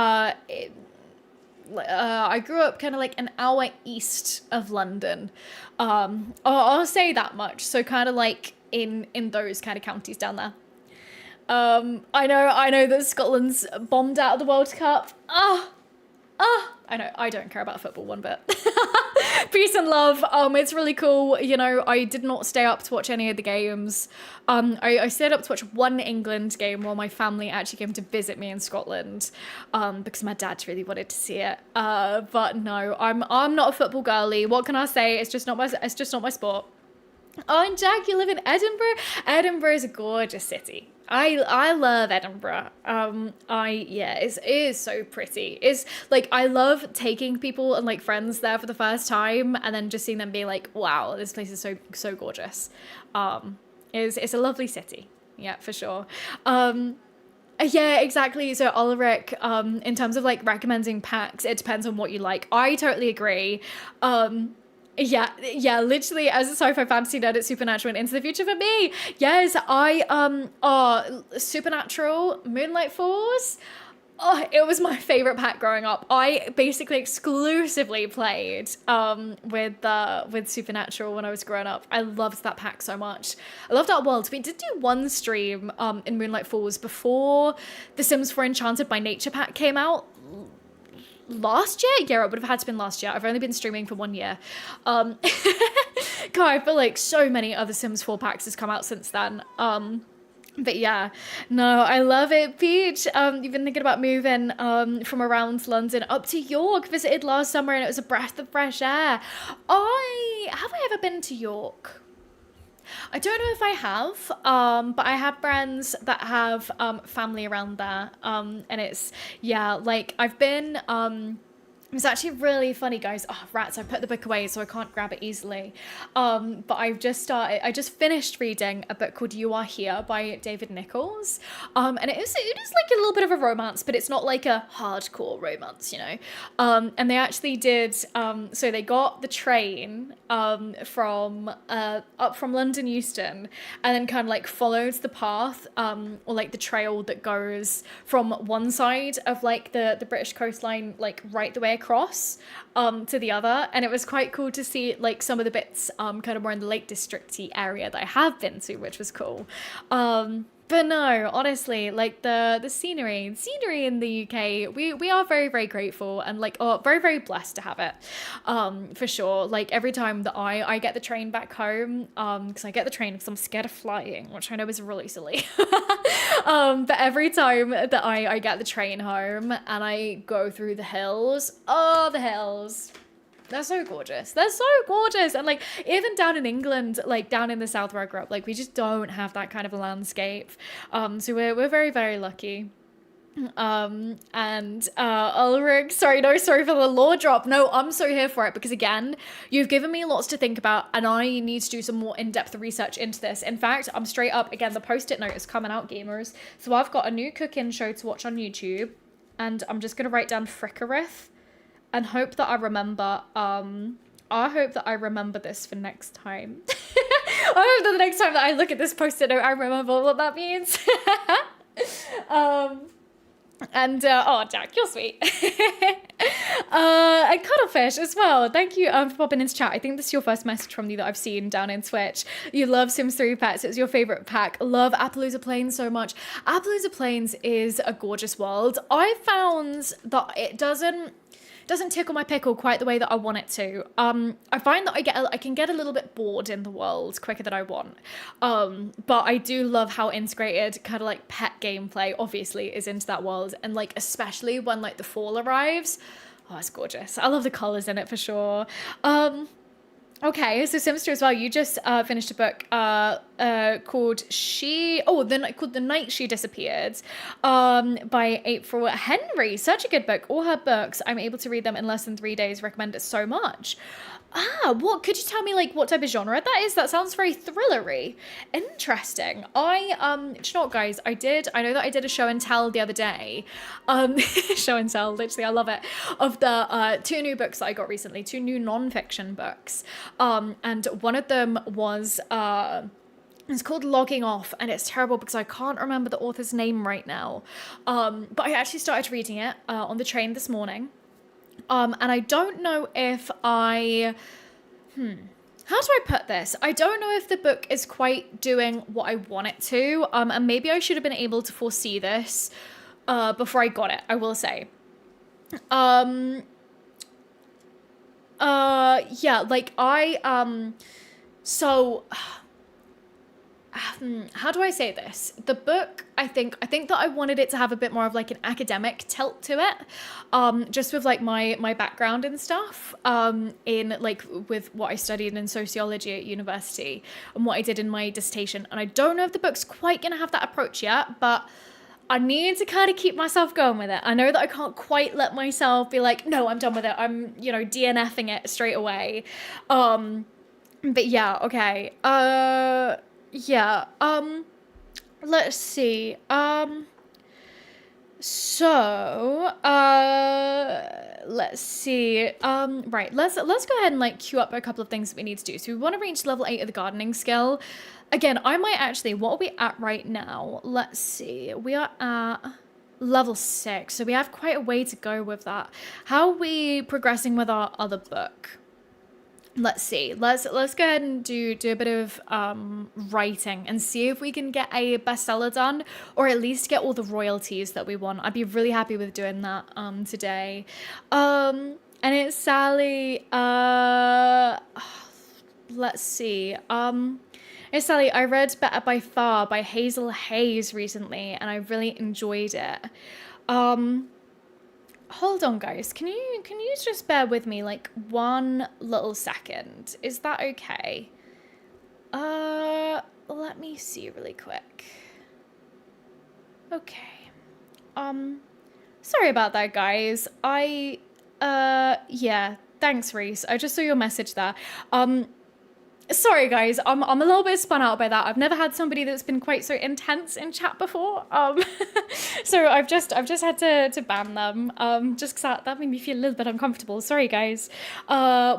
kind of like an hour east of London. I'll say that much. So kind of like in those kind of counties down there. I know that Scotland's bombed out of the World Cup. I know, I don't care about football one bit. Peace and love. It's really cool. You know, I did not stay up to watch any of the games. I stayed up to watch one England game while my family actually came to visit me in Scotland, because my dad really wanted to see it. But no, I'm not a football girly. What can I say? It's just not my sport. Oh, and Jack, you live in Edinburgh? Edinburgh is a gorgeous city. I love Edinburgh. It is so pretty. It's like, I love taking people and like friends there for the first time and then just seeing them be like, wow, this place is so gorgeous. It's a lovely city. Yeah, for sure. Yeah, exactly. So Ulrich, in terms of like recommending packs, it depends on what you like. I totally agree. Yeah, literally as a sci-fi fantasy nerd, it's Supernatural and Into the Future for me. Yes, Supernatural, Moonlight Falls. Oh, it was my favorite pack growing up. I basically exclusively played with Supernatural when I was growing up. I loved that pack so much. I loved that world. We did do one stream in Moonlight Falls before The Sims 4 Enchanted by Nature pack came out. Last year? Yeah, it would have had to been last year. I've only been streaming for 1 year. God, I feel like so many other Sims 4 packs has come out since then. But yeah, no, I love it. Peach, you've been thinking about moving from around London up to York. Visited last summer and it was a breath of fresh air. Have I ever been to York? I don't know if I have, but I have friends that have family around there, and it's, yeah, like I've been It's actually really funny, guys. Oh, rats, I put the book away so I can't grab it easily. But I just finished reading a book called You Are Here by David Nichols. And it is like a little bit of a romance, but it's not like a hardcore romance, you know. And they actually did, so they got the train from up from London Euston, and then kind of like followed the path, or like the trail that goes from one side of like the British coastline, like right the way across to the other. And it was quite cool to see like some of the bits kind of more in the Lake District-y area that I have been to, which was cool. But no, honestly, like the scenery in the UK, we are very, very grateful, and like, oh, very, very blessed to have it, for sure. Like every time that I get the train back home, because I get the train because I'm scared of flying, which I know is really silly. But every time that I get the train home and I go through the hills, oh, the hills. They're so gorgeous. They're so gorgeous. And like even down in England, like down in the south where I grew up, like we just don't have that kind of a landscape. So we're very, very lucky. And Ulrich, sorry for the law drop. No, I'm so here for it, because again, you've given me lots to think about, and I need to do some more in-depth research into this. In fact, I'm straight up, again, the post-it note is coming out, gamers. So I've got a new cooking show to watch on YouTube, and I'm just gonna write down Frickerith and hope that I remember. I hope that I remember this for next time. I hope that the next time that I look at this post-it note, I remember what that means. And oh, Jack, you're sweet. And Cuttlefish as well. Thank you for popping into chat. I think this is your first message from you that I've seen down in Twitch. You love Sims 3 pets. It's your favorite pack. Love Appaloosa Plains so much. Appaloosa Plains is a gorgeous world. I found that it doesn't tickle my pickle quite the way that I want it to. I find that I can get a little bit bored in the world quicker than I want. But I do love how integrated kind of like pet gameplay obviously is into that world, and like especially when like the fall arrives. Oh, it's gorgeous. I love the colors in it for sure. Okay, so Sims 2 as well. You just finished a book called The Night She Disappeared, by April Henry. Such a good book. All her books, I'm able to read them in less than 3 days. Recommend it so much. What could you tell me, like, what type of genre that is? That sounds very thrillery. Interesting. Do you know what, guys? I know that I did a show and tell the other day. Show and tell, literally, I love it. Of the 2 new books that I got recently, 2 new non-fiction books. And one of them was it's called Logging Off, and it's terrible because I can't remember the author's name right now. But I actually started reading it on the train this morning. And I don't know if how do I put this? I don't know if the book is quite doing what I want it to. And maybe I should have been able to foresee this before I got it, I will say. Yeah, like how do I say this? The book, I think that I wanted it to have a bit more of like an academic tilt to it, just with like my background and stuff, in like with what I studied in sociology at university and what I did in my dissertation. And I don't know if the book's quite gonna have that approach yet, but I need to kind of keep myself going with it. I know that I can't quite let myself be like, no, I'm done with it. I'm, DNFing it straight away. But yeah, okay. Yeah, let's see, let's see, right, let's go ahead and like queue up a couple of things that we need to do. So we want to reach level 8 of the gardening skill. Again, I might actually, what are we at right now? Let's see, we are at level 6, so we have quite a way to go with that. How are we progressing with our other book? Let's see. Let's go ahead and do a bit of writing and see if we can get a bestseller done, or at least get all the royalties that we want. I'd be really happy with doing that today. And it's Sally. Let's see. It's Sally. I read Better by Far by Hazel Hayes recently, and I really enjoyed it. Hold on, guys. Can you just bear with me like one little second? Is that okay? Let me see really quick. Okay. Sorry about that, guys. Yeah. Thanks, Reese. I just saw your message there. Sorry guys, I'm a little bit spun out by that. I've never had somebody that's been quite so intense in chat before. So I've just had to ban them. Just 'cause that made me feel a little bit uncomfortable. Sorry guys. Okay.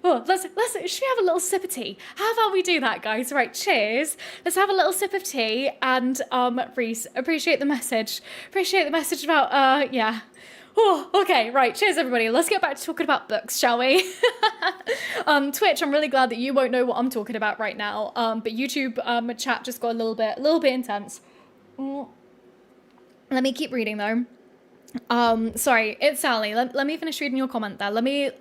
Let's should we have a little sip of tea? How about we do that, guys? Right, cheers. Let's have a little sip of tea. And Reese, appreciate the message. Appreciate the message about yeah. Oh, okay, right. Cheers, everybody. Let's get back to talking about books, shall we? Twitch, I'm really glad that you won't know what I'm talking about right now. But YouTube chat just got a little bit intense. Let me keep reading though. Sorry, it's Sally. Let me finish reading your comment there. Let me,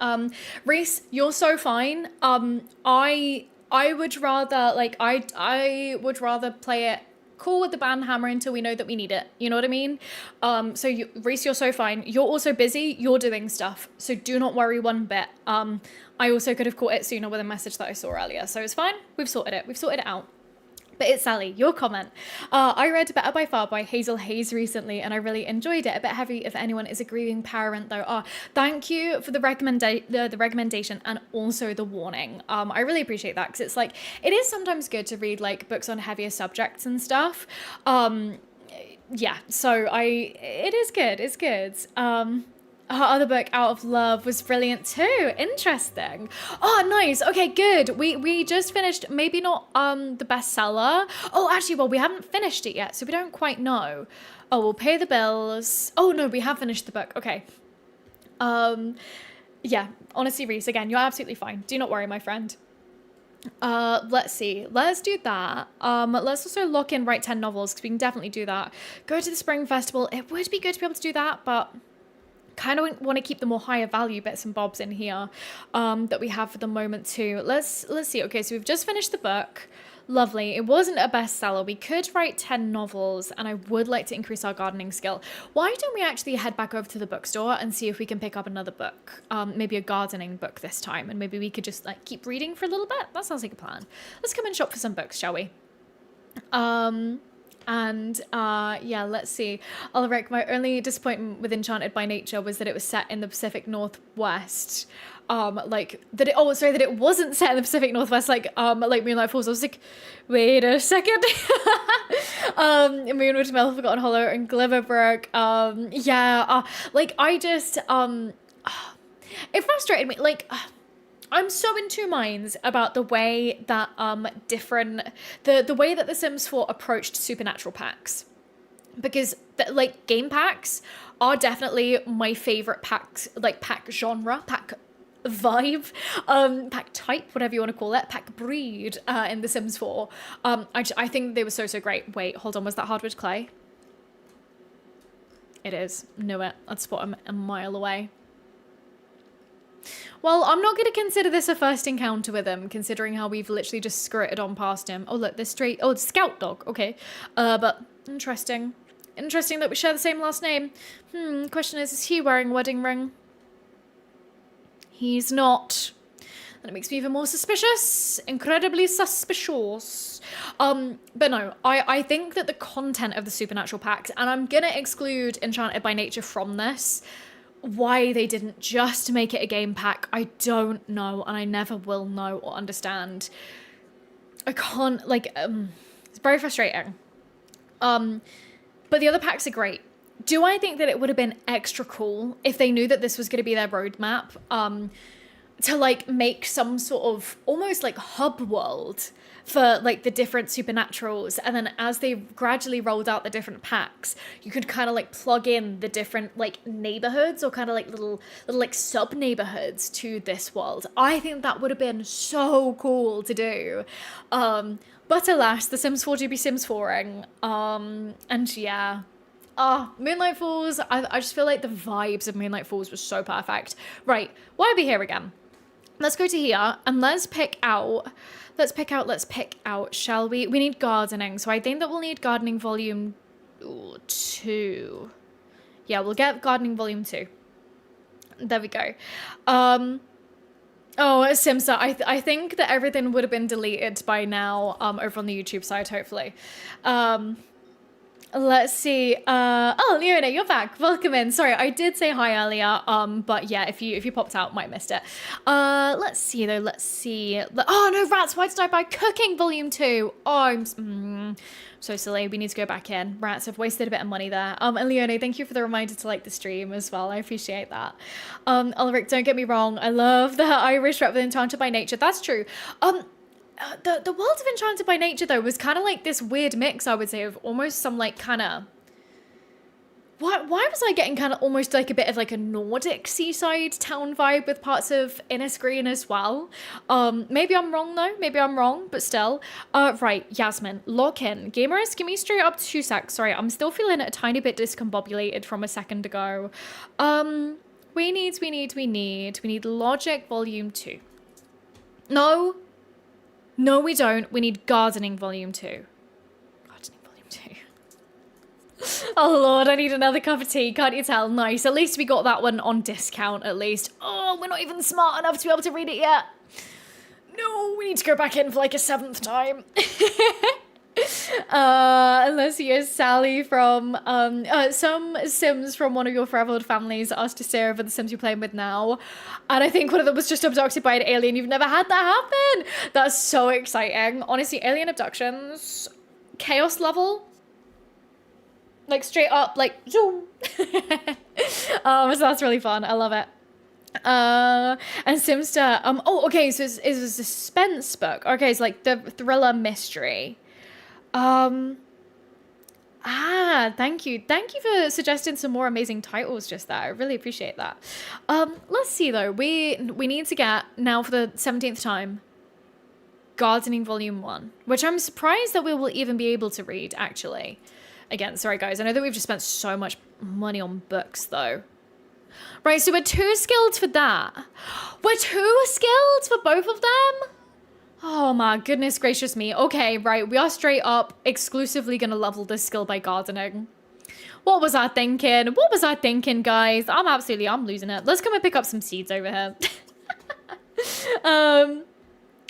Reese, you're so fine. I would rather, like, I would rather play it cool with the band hammer until we know that we need it. You know what I mean? So Reese, you're so fine. You're also busy. You're doing stuff. So do not worry one bit. I also could have caught it sooner with a message that I saw earlier. So it's fine. We've sorted it. We've sorted it out. But it's Sally, your comment. I read Better by Far by Hazel Hayes recently, and I really enjoyed it. A bit heavy if anyone is a grieving parent, though. Thank you for the recommendation and also the warning. I really appreciate that because it's like, it is sometimes good to read like books on heavier subjects and stuff. Yeah, so it is good. It's good. Her other book, Out of Love, was brilliant too. Interesting. Oh, nice. Okay, good. We just finished, maybe not the bestseller. Oh, actually, well, we haven't finished it yet, so we don't quite know. Oh, we'll pay the bills. Oh, no, we have finished the book. Okay. Yeah, honestly, Reese, again, you're absolutely fine. Do not worry, my friend. Let's see. Let's do that. Let's also lock in Write 10 novels, because we can definitely do that. Go to the Spring Festival. It would be good to be able to do that, but kind of want to keep the more higher value bits and bobs in here that we have for the moment too. Let's see. Okay, so we've just finished the book. Lovely. It wasn't a bestseller. We could write 10 novels, and I would like to increase our gardening skill. Why don't we actually head back over to the bookstore and see if we can pick up another book, maybe a gardening book this time, and maybe we could just like keep reading for a little bit. That sounds like a plan. Let's come and shop for some books, shall we? Yeah, let's see. Ulrich, my only disappointment with Enchanted by Nature was that it was set in the Pacific Northwest. That it wasn't set in the Pacific Northwest, like Moonlight Falls. I was like, wait a second. Moonwood Mill, Forgotten Hollow, and Glimmerbrook. It frustrated me. I'm so in two minds about the way that the way that The Sims 4 approached supernatural packs, because game packs are definitely my favorite packs, like pack genre, pack vibe, pack type, whatever you want to call it, pack breed in The Sims 4. I think they were so great. Wait, hold on, was that hardwood clay? It is. Knew it. I'd spot him a mile away. Well, I'm not going to consider this a first encounter with him, considering how we've literally just skirted on past him. Oh, look, it's Scout Dog. Okay. But interesting. Interesting that we share the same last name. Question is he wearing a wedding ring? He's not. And it makes me even more suspicious. Incredibly suspicious. But no, I think that the content of the supernatural packs, and I'm going to exclude Enchanted by Nature from this. Why they didn't just make it a game pack, I don't know, and I never will know or understand. I can't, it's very frustrating. But the other packs are great. Do I think that it would have been extra cool if they knew that this was going to be their roadmap, to make some sort of almost like hub world for the different supernaturals, and then as they gradually rolled out the different packs, you could kind of plug in the different neighborhoods or kind of little sub neighborhoods to this world. I think that would have been so cool to do. But alas, The Sims 4 do be Sims 4ing. And yeah. Moonlight Falls, I just feel like the vibes of Moonlight Falls was so perfect. Right, why are we here again? Let's go to here and let's pick out, shall we? We need gardening, so I think that we'll need gardening volume 2. Yeah, we'll get gardening volume 2. There we go. Oh, Simsa, I think that everything would have been deleted by now over on the YouTube side, hopefully. Let's see. Oh, Leona, you're back. Welcome in. Sorry, I did say hi earlier. But yeah, if you popped out, might have missed it. Let's see though. Let's see. Oh no, rats! Why did I buy Cooking Volume 2? Oh, I'm so silly. We need to go back in. Rats, I've wasted a bit of money there. And Leona, thank you for the reminder to like the stream as well. I appreciate that. Ulrich, don't get me wrong. I love the Irish rep with Enchanted by Nature. That's true. The world of Enchanted by Nature, though, was kind of like this weird mix, I would say, of almost some, like, kind of... Why was I getting kind of almost like a bit of, like, a Nordic seaside town vibe with parts of Innisgreen as well? Maybe I'm wrong, though. Maybe I'm wrong, but still. Right, Yasmin, lock in. Gamers, give me straight up 2 secs. Sorry, I'm still feeling a tiny bit discombobulated from a second ago. We need Logic Volume 2. No, we don't. We need Gardening Volume 2. Gardening Volume 2. Oh, Lord, I need another cup of tea. Can't you tell? Nice. At least we got that one on discount, at least. Oh, we're not even smart enough to be able to read it yet. No, we need to go back in for like a 7th time. Unless you're Sally from some Sims from one of your forever old families asked to stay over the Sims you're playing with now, and I think one of them was just abducted by an alien. You've never had that happen? That's so exciting. Honestly, alien abductions, chaos level, like straight up, like zoom. So that's really fun. I love it. And Simster, oh, okay, so it's a suspense book. Okay, it's like the thriller mystery. Thank you for suggesting some more amazing titles just there. I really appreciate that. Let's see though, we need to get, now for the 17th time, Gardening Volume 1, which I'm surprised that we will even be able to read, actually. Again, sorry guys, I know that we've just spent so much money on books though. Right, so we're 2 skilled for that. We're 2 skilled for both of them? Oh my goodness gracious me. Okay, right, we are straight up exclusively gonna level this skill by gardening. What was I thinking? What was I thinking, guys? I'm losing it. Let's come and pick up some seeds over here.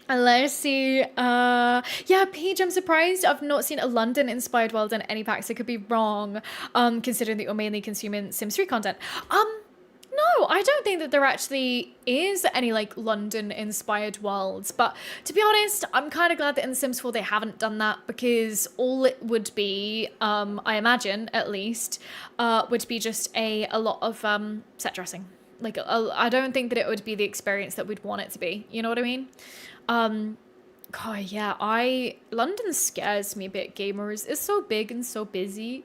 Let's see. Yeah, Paige, I'm surprised I've not seen a London-inspired world in any packs. I could be wrong, considering that you're mainly consuming Sims 3 content. No, I don't think that there actually is any like London-inspired worlds, but to be honest, I'm kind of glad that in The Sims 4 they haven't done that, because all it would be, I imagine at least, would be just a lot of set dressing. Like, I don't think that it would be the experience that we'd want it to be. You know what I mean? God, yeah, London scares me a bit, gamers. It's so big and so busy.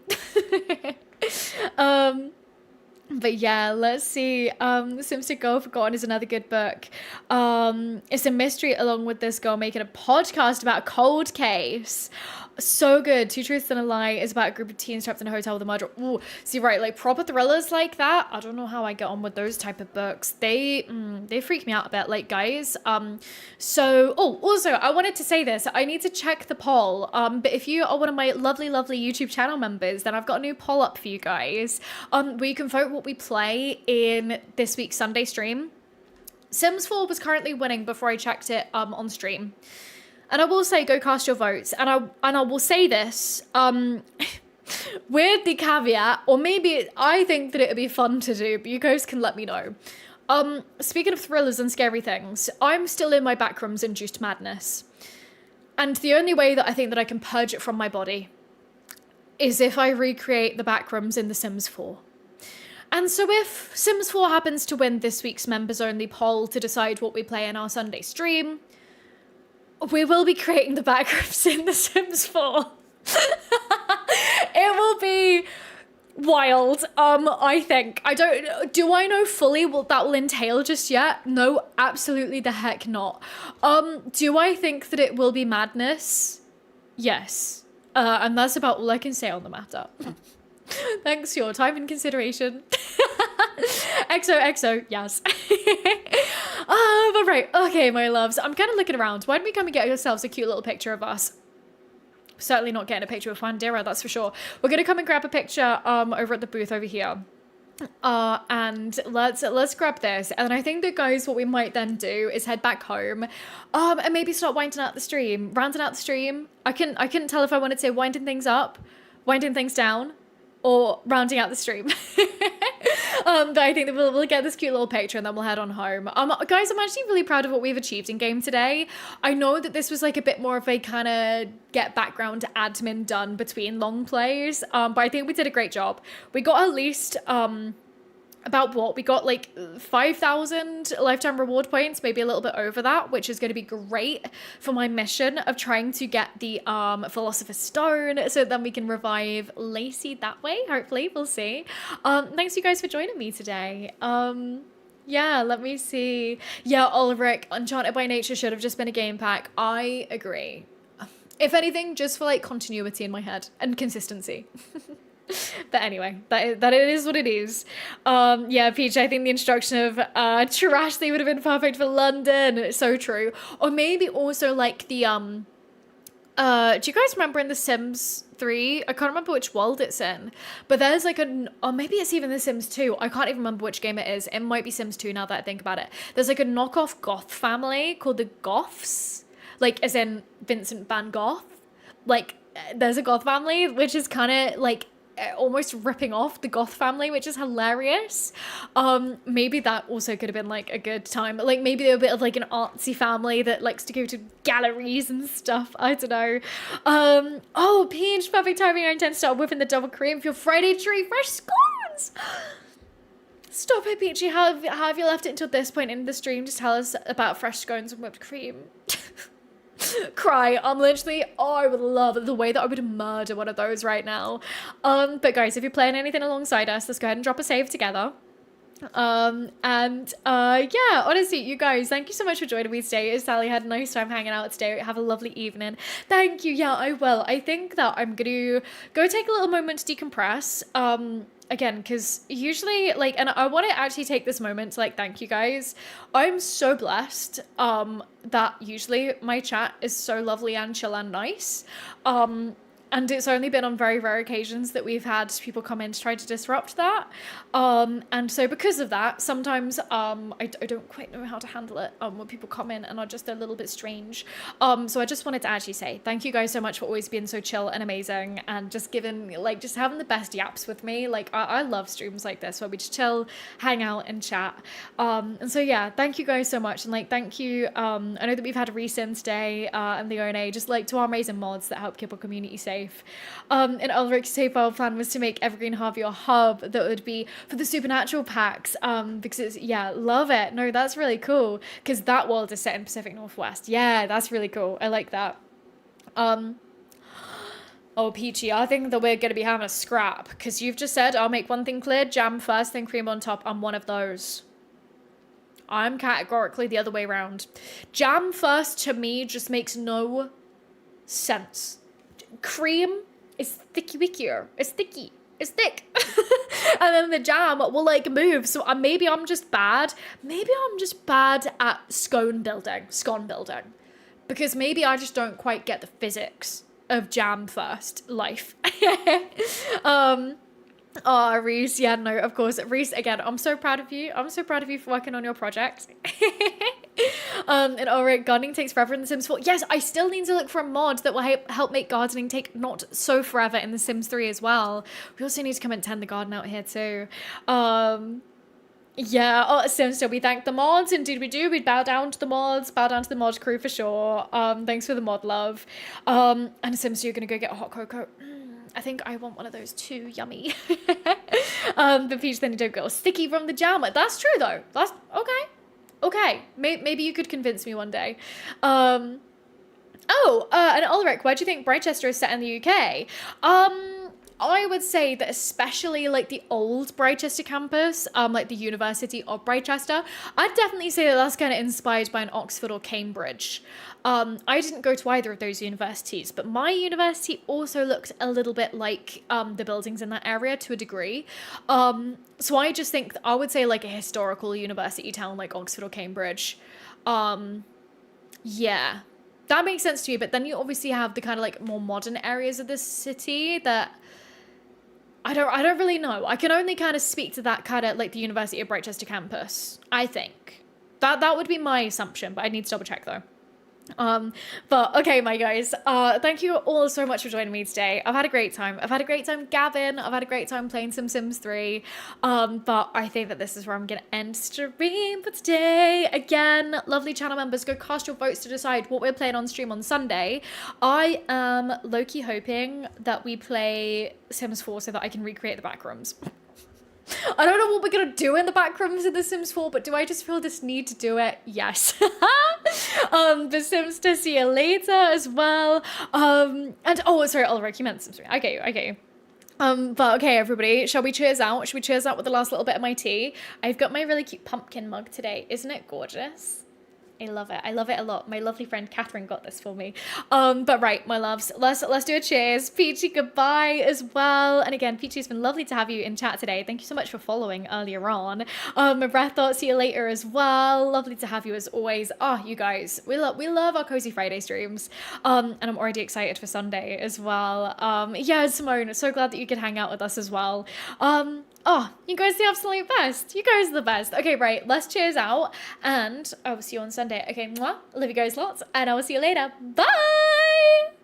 But yeah, let's see. Sims to Go Forgotten is another good book. It's a mystery along with this girl making a podcast about a cold case. So good. 2 Truths and a Lie is about a group of teens trapped in a hotel with a murderer. Ooh, see, right, like proper thrillers like that. I don't know how I get on with those type of books. They freak me out a bit, like, guys. Also, I wanted to say this. I need to check the poll. But if you are one of my lovely YouTube channel members, then I've got a new poll up for you guys. Where you can vote what we play in this week's Sunday stream. Sims 4 was currently winning before I checked it on stream. And I will say, go cast your votes. And I will say this, with the caveat, or maybe I think that it would be fun to do, but you guys can let me know. Speaking of thrillers and scary things, I'm still in my backrooms induced madness. And the only way that I think that I can purge it from my body is if I recreate the backrooms in The Sims 4. And so if Sims 4 happens to win this week's members only poll to decide what we play in our Sunday stream, we will be creating the backrooms in The Sims 4. It will be wild, I think. Do I know fully what that will entail just yet? No, absolutely the heck not. Do I think that it will be madness? Yes. And that's about all I can say on the matter. Thanks for your time and consideration. XOXO, yes. But right, okay, my loves. I'm kind of looking around. Why don't we come and get ourselves a cute little picture of us? Certainly not getting a picture of Fandera, that's for sure. We're gonna come and grab a picture over at the booth over here. And let's grab this. And I think that, guys, what we might then do is head back home, and maybe start winding out the stream, rounding out the stream. I couldn't tell if I wanted to say winding things up winding things down, or rounding out the stream. But I think that we'll get this cute little picture and then we'll head on home. Guys, I'm actually really proud of what we've achieved in game today. I know that this was like a bit more of a kind of get background admin done between long plays, but I think we did a great job. We got at least about what we got, like 5,000 lifetime reward points, maybe a little bit over that, which is going to be great for my mission of trying to get the philosopher's stone, so then we can revive Lacey that way. Hopefully, we'll see. Thanks you guys for joining me today. Yeah, let me see. Yeah, Ulrich, Enchanted by Nature should have just been a game pack. I agree. If anything, just for like continuity in my head and consistency. But anyway, that it is what it is. Yeah, Peach, I think the introduction of trash they would have been perfect for London. It's so true. Or maybe also like the do you guys remember in The Sims 3? I can't remember which world it's in, but there's like or maybe it's even The Sims 2. I can't even remember which game it is. It might be Sims 2 now that I think about it. There's like a knockoff goth family called the Goths, like as in Vincent van Gogh. Like there's a goth family, which is kind of like almost ripping off the goth family, which is hilarious. Maybe that also could have been like a good time. Like maybe they're a bit of like an artsy family that likes to go to galleries and stuff. I don't know. Oh, Peach, perfect timing. I intend to start whipping the double cream for your Friday treat, fresh scones. Stop it, Peachy. How have you left it until this point in the stream to tell us about fresh scones and whipped cream? Cry. I'm literally, I would love the way that I would murder one of those right now. But guys, if you're playing anything alongside us, let's go ahead and drop a save together. Yeah, honestly, you guys, thank you so much for joining me today. Sally had a nice time hanging out today. Have a lovely evening. Thank you. Yeah, I will. I think that I'm gonna go take a little moment to decompress. Again, because usually, like, and I want to actually take this moment to, like, thank you guys. I'm so blessed that usually my chat is so lovely and chill and nice. And it's only been on very rare occasions that we've had people come in to try to disrupt that. And so because of that, sometimes I don't quite know how to handle it when people come in and are just a little bit strange. So I just wanted to actually say thank you guys so much for always being so chill and amazing and just giving, like, just having the best yaps with me. Like, I love streams like this where we just chill, hang out and chat. And so yeah, thank you guys so much. And like, thank you. I know that we've had a resend today and Leone, just like to our amazing mods that help keep our community safe. And Ulrich's takeover plan was to make Evergreen Harvey a hub that would be for the supernatural packs, because it's, yeah, love it. No, that's really cool, because that world is set in Pacific Northwest. Yeah, that's really cool. I like that. Oh, Peachy, I think that we're going to be having a scrap, because you've just said, I'll make one thing clear, jam first, then cream on top. I'm one of those. I'm categorically the other way around. Jam first, to me, just makes no sense. Cream is thicky-wickier. It's thicky. It's thick. And then the jam will like move. So maybe I'm just bad. Maybe I'm just bad at scone building. Because maybe I just don't quite get the physics of jam first life. Oh, Reese, yeah, no, of course. Reese, again, I'm so proud of you. I'm so proud of you for working on your project. And alright, gardening takes forever in The Sims 4. Yes, I still need to look for a mod that will help make gardening take not so forever in The Sims 3 as well. We also need to come and tend the garden out here too. Yeah, oh, Sims, we thank the mods, and did we do? We'd bow down to the mods, bow down to the mod crew for sure. Thanks for the mod love. And Sims, you're gonna go get a hot cocoa. I think I want one of those too. Yummy. The Peach, then you don't go sticky from the jam. That's true though. That's okay. Okay. Maybe you could convince me one day. And Ulrich, where do you think Brightchester is set in the UK? I would say that especially like the old Brightchester campus, like the University of Brightchester, I'd definitely say that that's kind of inspired by an Oxford or Cambridge. I didn't go to either of those universities, but my university also looked a little bit like the buildings in that area to a degree. So I just think I would say like a historical university town like Oxford or Cambridge. Yeah, that makes sense to me. But then you obviously have the kind of like more modern areas of the city that I don't really know. I can only kind of speak to that kind of like the University of Brightchester campus, I think. That would be my assumption, but I need to double check though. But okay, my guys, thank you all so much for joining me today. I've had a great time. I've had a great time gabbing. I've had a great time playing some Sims 3. But I think that this is where I'm gonna end stream for today. Again, lovely channel members, go cast your votes to decide what we're playing on stream on Sunday. I am low-key hoping that we play Sims 4 so that I can recreate the back rooms. I don't know what we're gonna do in the back rooms of The Sims 4, but do I just feel this need to do it? Yes. The Sims to see you later as well. And oh, sorry, Ulrich, you meant Sims 3. I get you. But okay, everybody, shall we cheers out? Should we cheers out with the last little bit of my tea? I've got my really cute pumpkin mug today. Isn't it gorgeous? I love it. I love it a lot. My lovely friend Catherine got this for me. But right, my loves, let's do a cheers. Peachy, goodbye as well. And again, Peachy, it's been lovely to have you in chat today. Thank you so much for following earlier on. My breath thought, see you later as well. Lovely to have you as always. You guys, we love our Cozy Friday streams. And I'm already excited for Sunday as well. Yeah, Simone, so glad that you could hang out with us as well. You guys are the absolute best. You guys are the best. Okay, right, let's cheers out, and I will see you on Sunday. Okay, mwah, love you guys lots, and I will see you later. Bye!